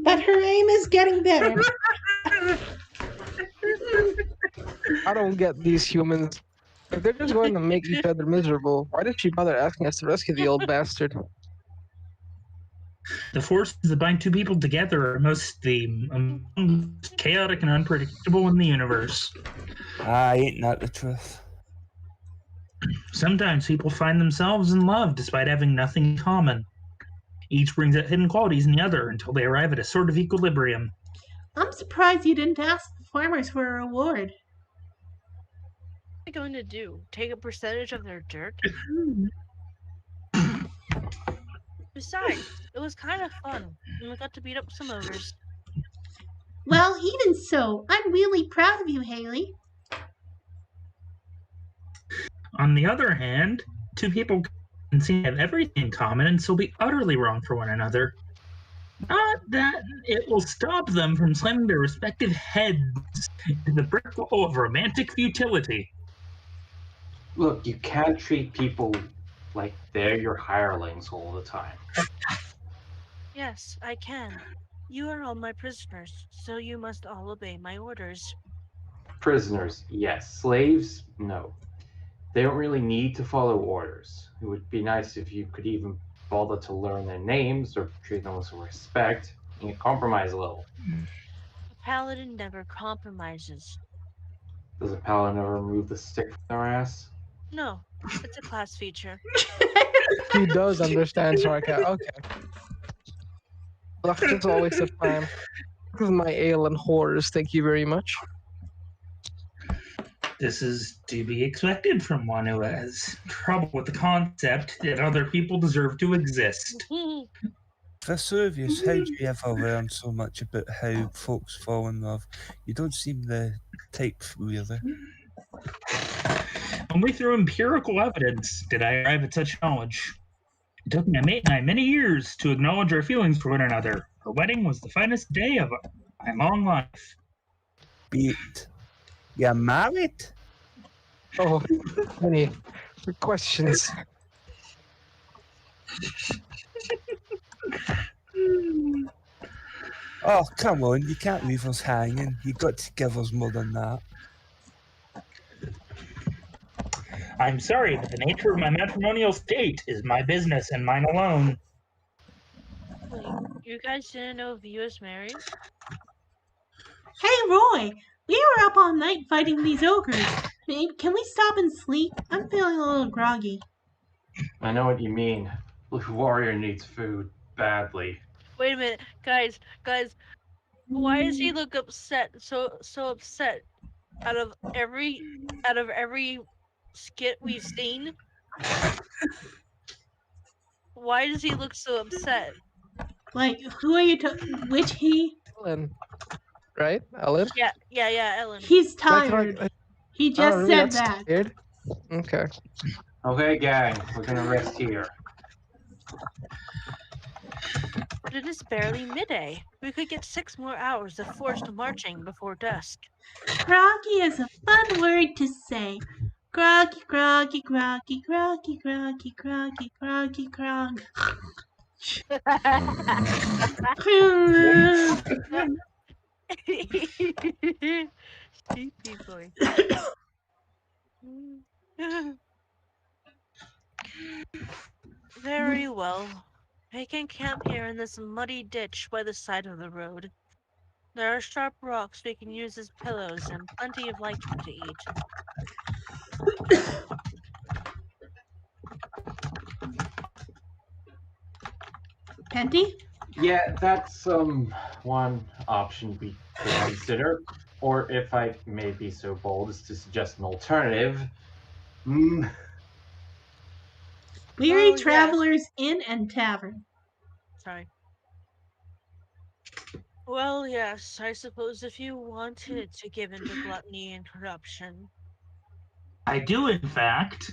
But her aim is getting better. I don't get these humans. If they're just going to make each other miserable, why did she bother asking us to rescue the old bastard? The forces that bind two people together are most chaotic and unpredictable in the universe. Ain't that the truth? Sometimes people find themselves in love despite having nothing in common. Each brings out hidden qualities in the other until they arrive at a sort of equilibrium. I'm surprised you didn't ask the farmers for a reward. What are you going to do? Take a percentage of their dirt? Besides, it was kind of fun, and we got to beat up some ogres. Well, even so, I'm really proud of you, Haley. On the other hand, two people can seem to have everything in common and still be utterly wrong for one another. Not that it will stop them from slamming their respective heads into the brick wall of romantic futility. Look, you can't treat people like they're your hirelings all the time. Yes, I can. You are all my prisoners, so you must all obey my orders. Prisoners, yes. Slaves, no. They don't really need to follow orders. It would be nice if you could even bother to learn their names or treat them with some respect and compromise a little. A paladin never compromises. Does a paladin ever remove the stick from their ass? No, it's a class feature. He does understand sarcasm. Okay. Ugh, that's a waste of time. This is my ale and horrors, thank you very much. This is to be expected from one who has trouble with the concept that other people deserve to exist. Vesuvius, how do you ever learn so much about how folks fall in love? You don't seem the type, really. Only through empirical evidence did I arrive at such knowledge. It took my many years to acknowledge our feelings for one another. Our wedding was the finest day of my long life. Beat. You're married? Oh, many questions. Oh, come on, you can't leave us hanging. You got to give us more than that. I'm sorry, but the nature of my matrimonial state is my business and mine alone. Wait, you guys didn't know View is married? Hey, Roy, we were up all night fighting these ogres. Babe, can we stop and sleep? I'm feeling a little groggy. I know what you mean. Blue Warrior needs food badly. Wait a minute, guys, why does he look upset? So upset. Out of every skit we've seen, why does he look so upset? Like, who are you which he? Ellen, right? Ellen? Yeah, Ellen. He's Like, tired. He oh, just really? said That's that. weird. Okay. Okay, gang, we're gonna rest here. But it is barely midday. We could get 6 more hours of forced marching before dusk. Groggy is a fun word to say. Groggy, groggy, groggy, groggy, groggy, groggy, groggy, grog. Sleepy boy. Very well. I can camp here in this muddy ditch by the side of the road. There are sharp rocks we can use as pillows and plenty of lichen to eat. Penty? Yeah, that's one option we could consider. Or if I may be so bold as to suggest an alternative. Weary Well, yes. Travelers Inn and Tavern. Sorry. Well, yes, I suppose if you wanted to give in to gluttony and corruption. I do, in fact.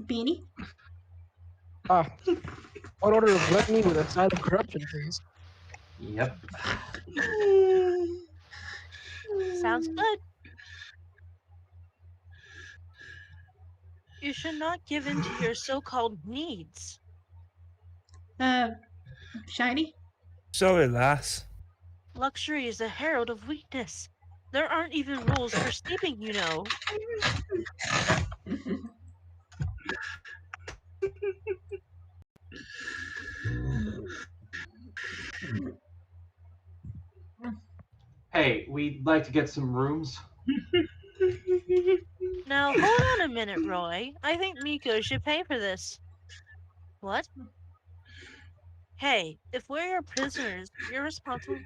Beanie? One order of gluttony with a side of corruption, please. Yep. Sounds good. You should not give in to your so-called needs. Shiny? Sorry, lass. Luxury is a herald of weakness. There aren't even rules for sleeping, you know. Hey, we'd like to get some rooms. Now, hold on a minute, Roy. I think Miko should pay for this. What? Hey, if we're your prisoners, you're responsible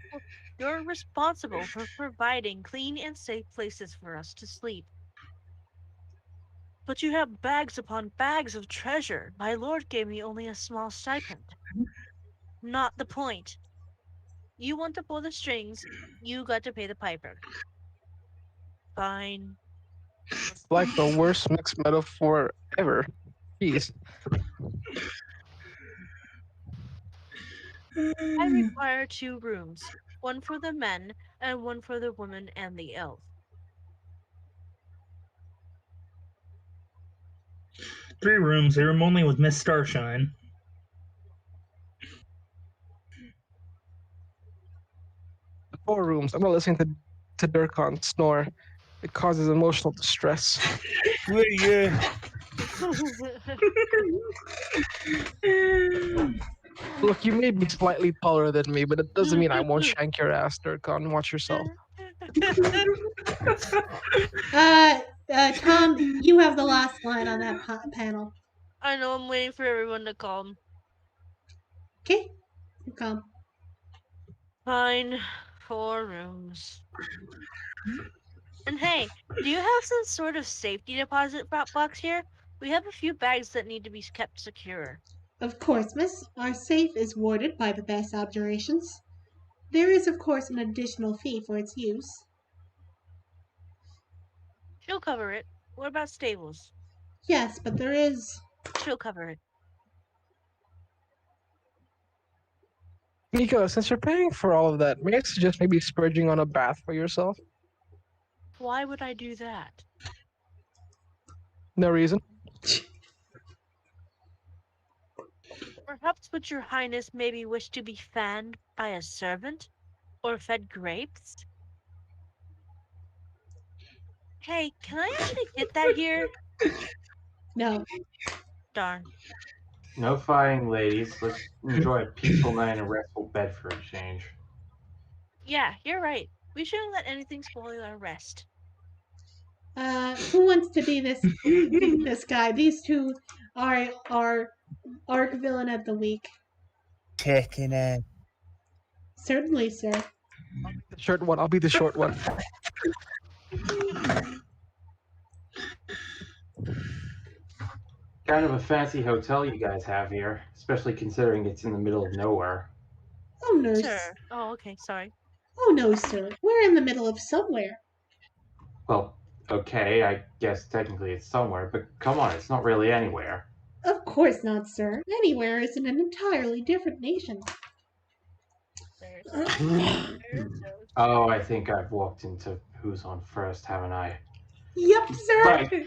for providing clean and safe places for us to sleep. But you have bags upon bags of treasure. My lord gave me only a small stipend. Not the point. You want to pull the strings, you got to pay the piper. Fine. It's like the worst mixed metaphor ever. Jeez. I require 2 rooms, one for the men and one for the woman and the elf. 3 rooms, a room only with Miss Starshine. The 4 rooms. I'm not listening to Durkon snore. It causes emotional distress. Screw you. Look, you may be slightly taller than me, but it doesn't mean I won't shank your ass, Durkon. Watch yourself. Tom, you have the last line on that panel. I know, I'm waiting for everyone to calm. Okay, come. Fine. 4 rooms. And hey, do you have some sort of safety deposit box here? We have a few bags that need to be kept secure. Of course, miss. Our safe is warded by the best obdurations. There is, of course, an additional fee for its use. She'll cover it. What about stables? Yes, but there is. She'll cover it. Miko, since you're paying for all of that, may I suggest maybe splurging on a bath for yourself? Why would I do that? No reason. Perhaps would your highness maybe wish to be fanned by a servant? Or fed grapes? Hey, can I actually get that here? No. Darn. No fighting, ladies. Let's enjoy a peaceful night in a restful bed for a change. Yeah, you're right. We shouldn't let anything spoil our rest. Who wants to be this guy? These two are our arc villain of the week. Checking in. Certainly, sir. The short one. I'll be the short one. Kind of a fancy hotel you guys have here, especially considering it's in the middle of nowhere. Oh, nurse. Sir. Oh, okay, sorry. Oh, no, sir. We're in the middle of somewhere. Well, okay, I guess technically it's somewhere, but come on, it's not really anywhere. Of course not, sir. Anywhere is in an entirely different nation. Oh, I think I've walked into Who's On First, haven't I? Yep, sir. Right.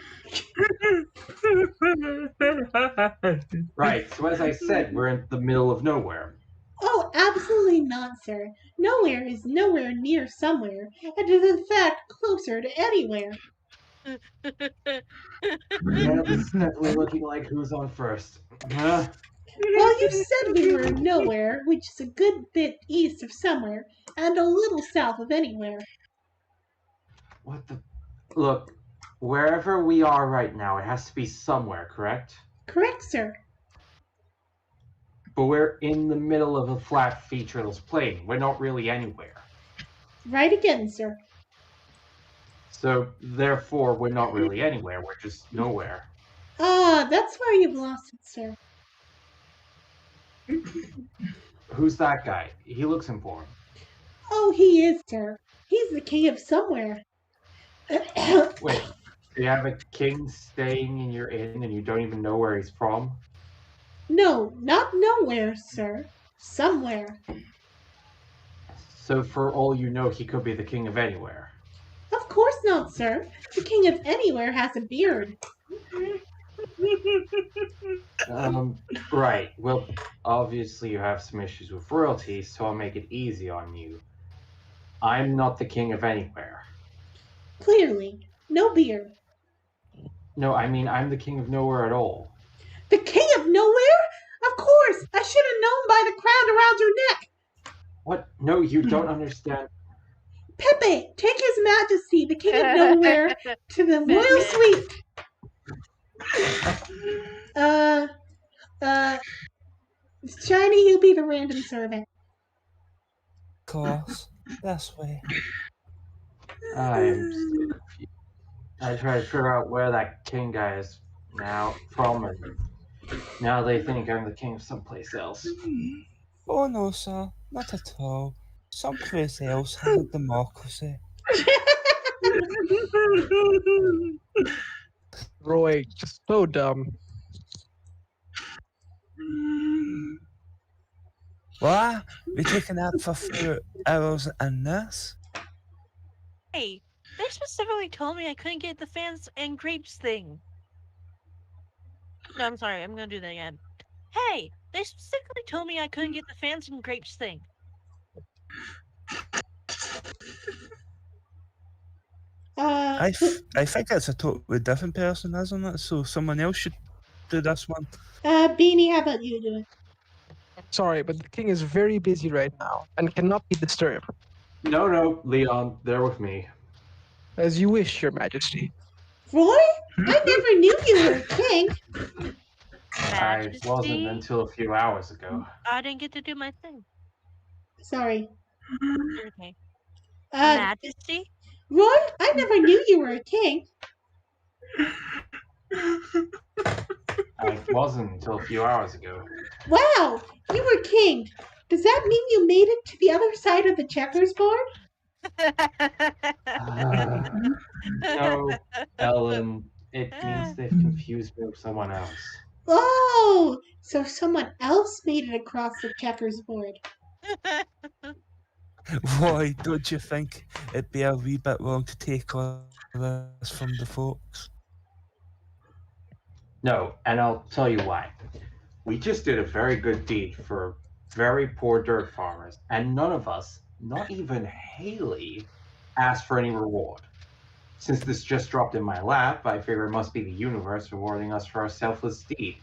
Right, so as I said, we're in the middle of nowhere. Oh, absolutely not, sir. Nowhere is nowhere near somewhere, and is in fact closer to anywhere. Yeah, this is definitely looking like Who's On First. Huh? Well, you said we were in nowhere, which is a good bit east of somewhere, and a little south of anywhere. What the... Look, wherever we are right now, it has to be somewhere, correct? Correct, sir. But we're in the middle of a flat, featureless plain. We're not really anywhere. Right again, sir. So, therefore, we're not really anywhere. We're just nowhere. Ah, that's where you've lost it, sir. Who's that guy? He looks important. Oh, he is, sir. He's the king of somewhere. Wait, do you have a king staying in your inn and you don't even know where he's from? No, not nowhere, sir. Somewhere. So for all you know, he could be the king of anywhere. Of course not, sir. The king of anywhere has a beard. Right. Well, obviously you have some issues with royalty, so I'll make it easy on you. I'm not the king of anywhere. Clearly, no beard. No, I mean, I'm the king of nowhere at all. The king of nowhere? Of course! I should have known by the crown around your neck. What? No, you don't understand. Pepe, take his majesty, the king of nowhere, to the royal suite. Shiny, you be the random servant. Of course. This way. I'm still confused. I try to figure out where that king guy is now from, and now they think I'm the king of someplace else. Oh no, sir. Not at all. Someplace else has a democracy. Roy, just so dumb. What? We taking that for 4 hours in this? Hey, they specifically told me I couldn't get the fans and grapes thing. No, I'm sorry, I'm gonna do that again. Hey, they specifically told me I couldn't get the fans and grapes thing. I think it's a totally different person, isn't it? So someone else should do this one. Beanie, how about you do it? Sorry, but the king is very busy right now and cannot be disturbed. No, Leon, they're with me. As you wish, your majesty. Roy? I never knew you were a king. I wasn't Majesty, until a few hours ago. I didn't get to do my thing. Sorry. Okay. Uh, Majesty, Roy, I never knew you were a king. I wasn't until a few hours ago. Wow, you were king. Does that mean you made it to the other side of the checkers board? No, Ellen, it means they've confused me with someone else. Oh, so someone else made it across the checkers board. Why don't you think it'd be a wee bit wrong to take all this from the folks? No, and I'll tell you why. We just did a very good deed for very poor dirt farmers, and none of us, not even Haley, asked for any reward. Since this just dropped in my lap, I figure it must be the universe rewarding us for our selfless deed.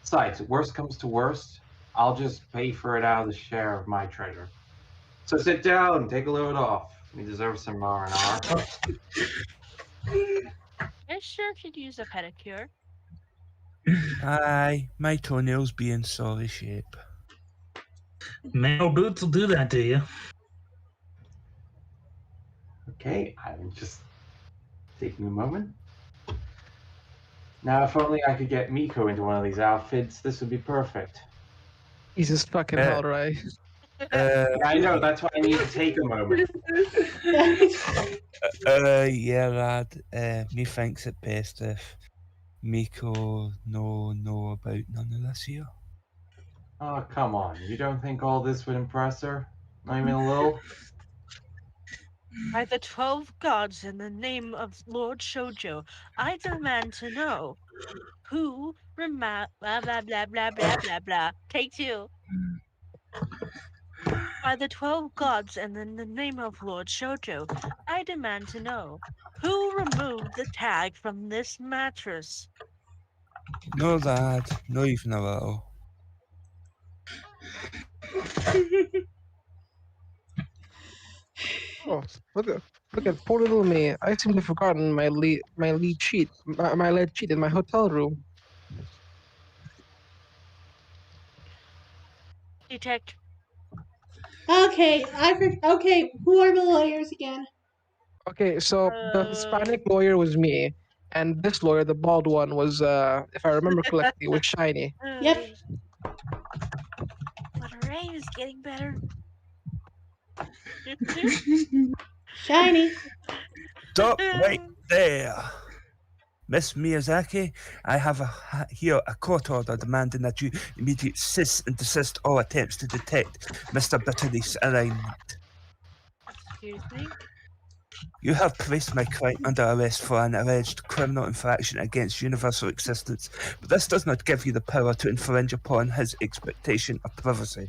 Besides, worst comes to worst, I'll just pay for it out of the share of my treasure. So sit down, take a load off. We deserve some R&R. I sure could use a pedicure. Aye, my toenails be in sorry shape. Male boots will do that to you. Okay, I'm just taking a moment. Now, if only I could get Miko into one of these outfits, this would be perfect. Jesus fucking Uh, hell, right? I know, that's why I need to take a moment. Yeah, lad. Me thinks it best if Miko know about none of this here. Oh, come on. You don't think all this would impress her? Not even a little? By the 12 gods in the name of Lord Shoujo, I demand to know who blah blah blah blah blah blah blah. Take two. By the 12 gods and in the name of Lord Shoujo, I demand to know who removed the tag from this mattress. No, lad, not even a little. Oh, look at poor little me. I seem to have forgotten my lead sheet, my lead sheet in my hotel room. Detect. Okay, okay, who are the lawyers again? Okay, so the Hispanic lawyer was me, and this lawyer, the bald one, was, if I remember correctly, was Shiny. Yep. But Ray is getting better. Shiny. Stop right there. Miss Miyazaki, I have here a court order demanding that you immediately cease and desist all attempts to detect Mr. Bitterleaf's alignment. Excuse me? You have placed my client under arrest for an alleged criminal infraction against universal existence, but this does not give you the power to infringe upon his expectation of privacy.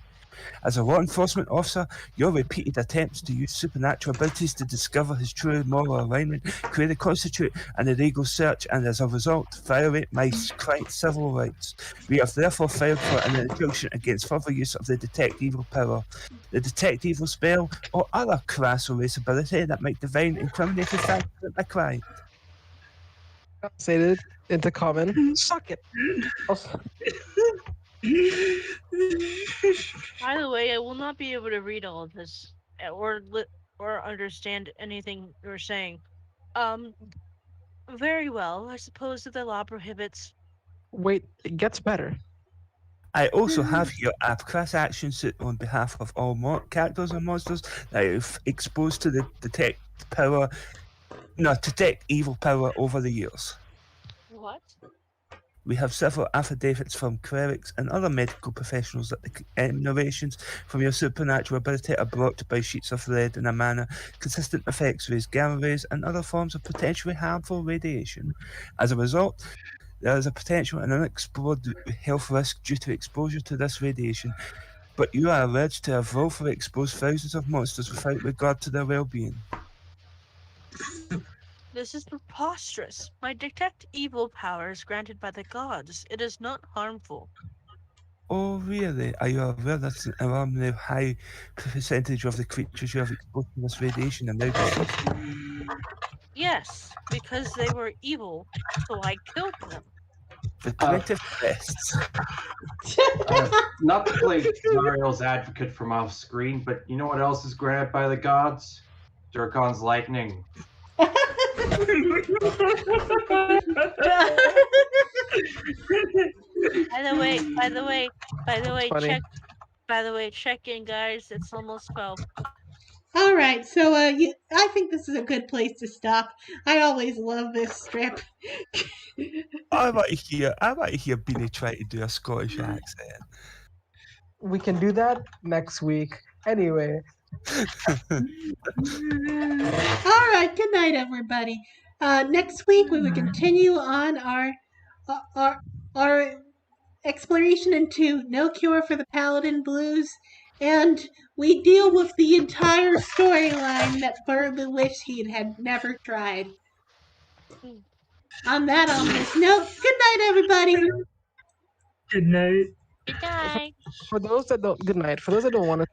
As a law enforcement officer, your repeated attempts to use supernatural abilities to discover his true moral alignment clearly constitute an illegal search and as a result violate my client's civil rights. We have therefore filed for an injunction against further use of the detect evil power, the detect evil spell, or other crass or race ability that might divine incriminating facts of my client. Say it into common. Suck it. By the way, I will not be able to read all of this or understand anything you're saying. Very well. I suppose that the law prohibits. Wait, it gets better. I also have here a class action suit on behalf of all characters and monsters that are exposed to the detect evil power over the years. What? We have several affidavits from clerics and other medical professionals that the narrations from your supernatural ability are blocked by sheets of lead in a manner consistent with X-rays, gamma rays, and other forms of potentially harmful radiation. As a result, there is a potential and unexplored health risk due to exposure to this radiation, but you are alleged to have willfully exposed thousands of monsters without regard to their well-being. This is preposterous. My detect evil power is granted by the gods. It is not harmful. Oh, really? Are you aware that an alarmingly high percentage of the creatures you have exposed to this radiation are now deceased? Yes, because they were evil, so I killed them. The primitive pests. Not to play Zario's advocate from off screen, but you know what else is granted by the gods? Durkon's lightning. By the way, funny. check in, guys. It's almost 12. All right, so I think this is a good place to stop. I always love this strip. I want to hear Beanie try to do a Scottish accent. We can do that next week. Anyway, All right, good night, everybody. Next week we will continue on our exploration into No Cure for the Paladin Blues, and we deal with the entire storyline that Bourbon wished he had never tried. On that ominous note, good night, everybody. Good night. Good night. for those that don't, good night. For those that don't want to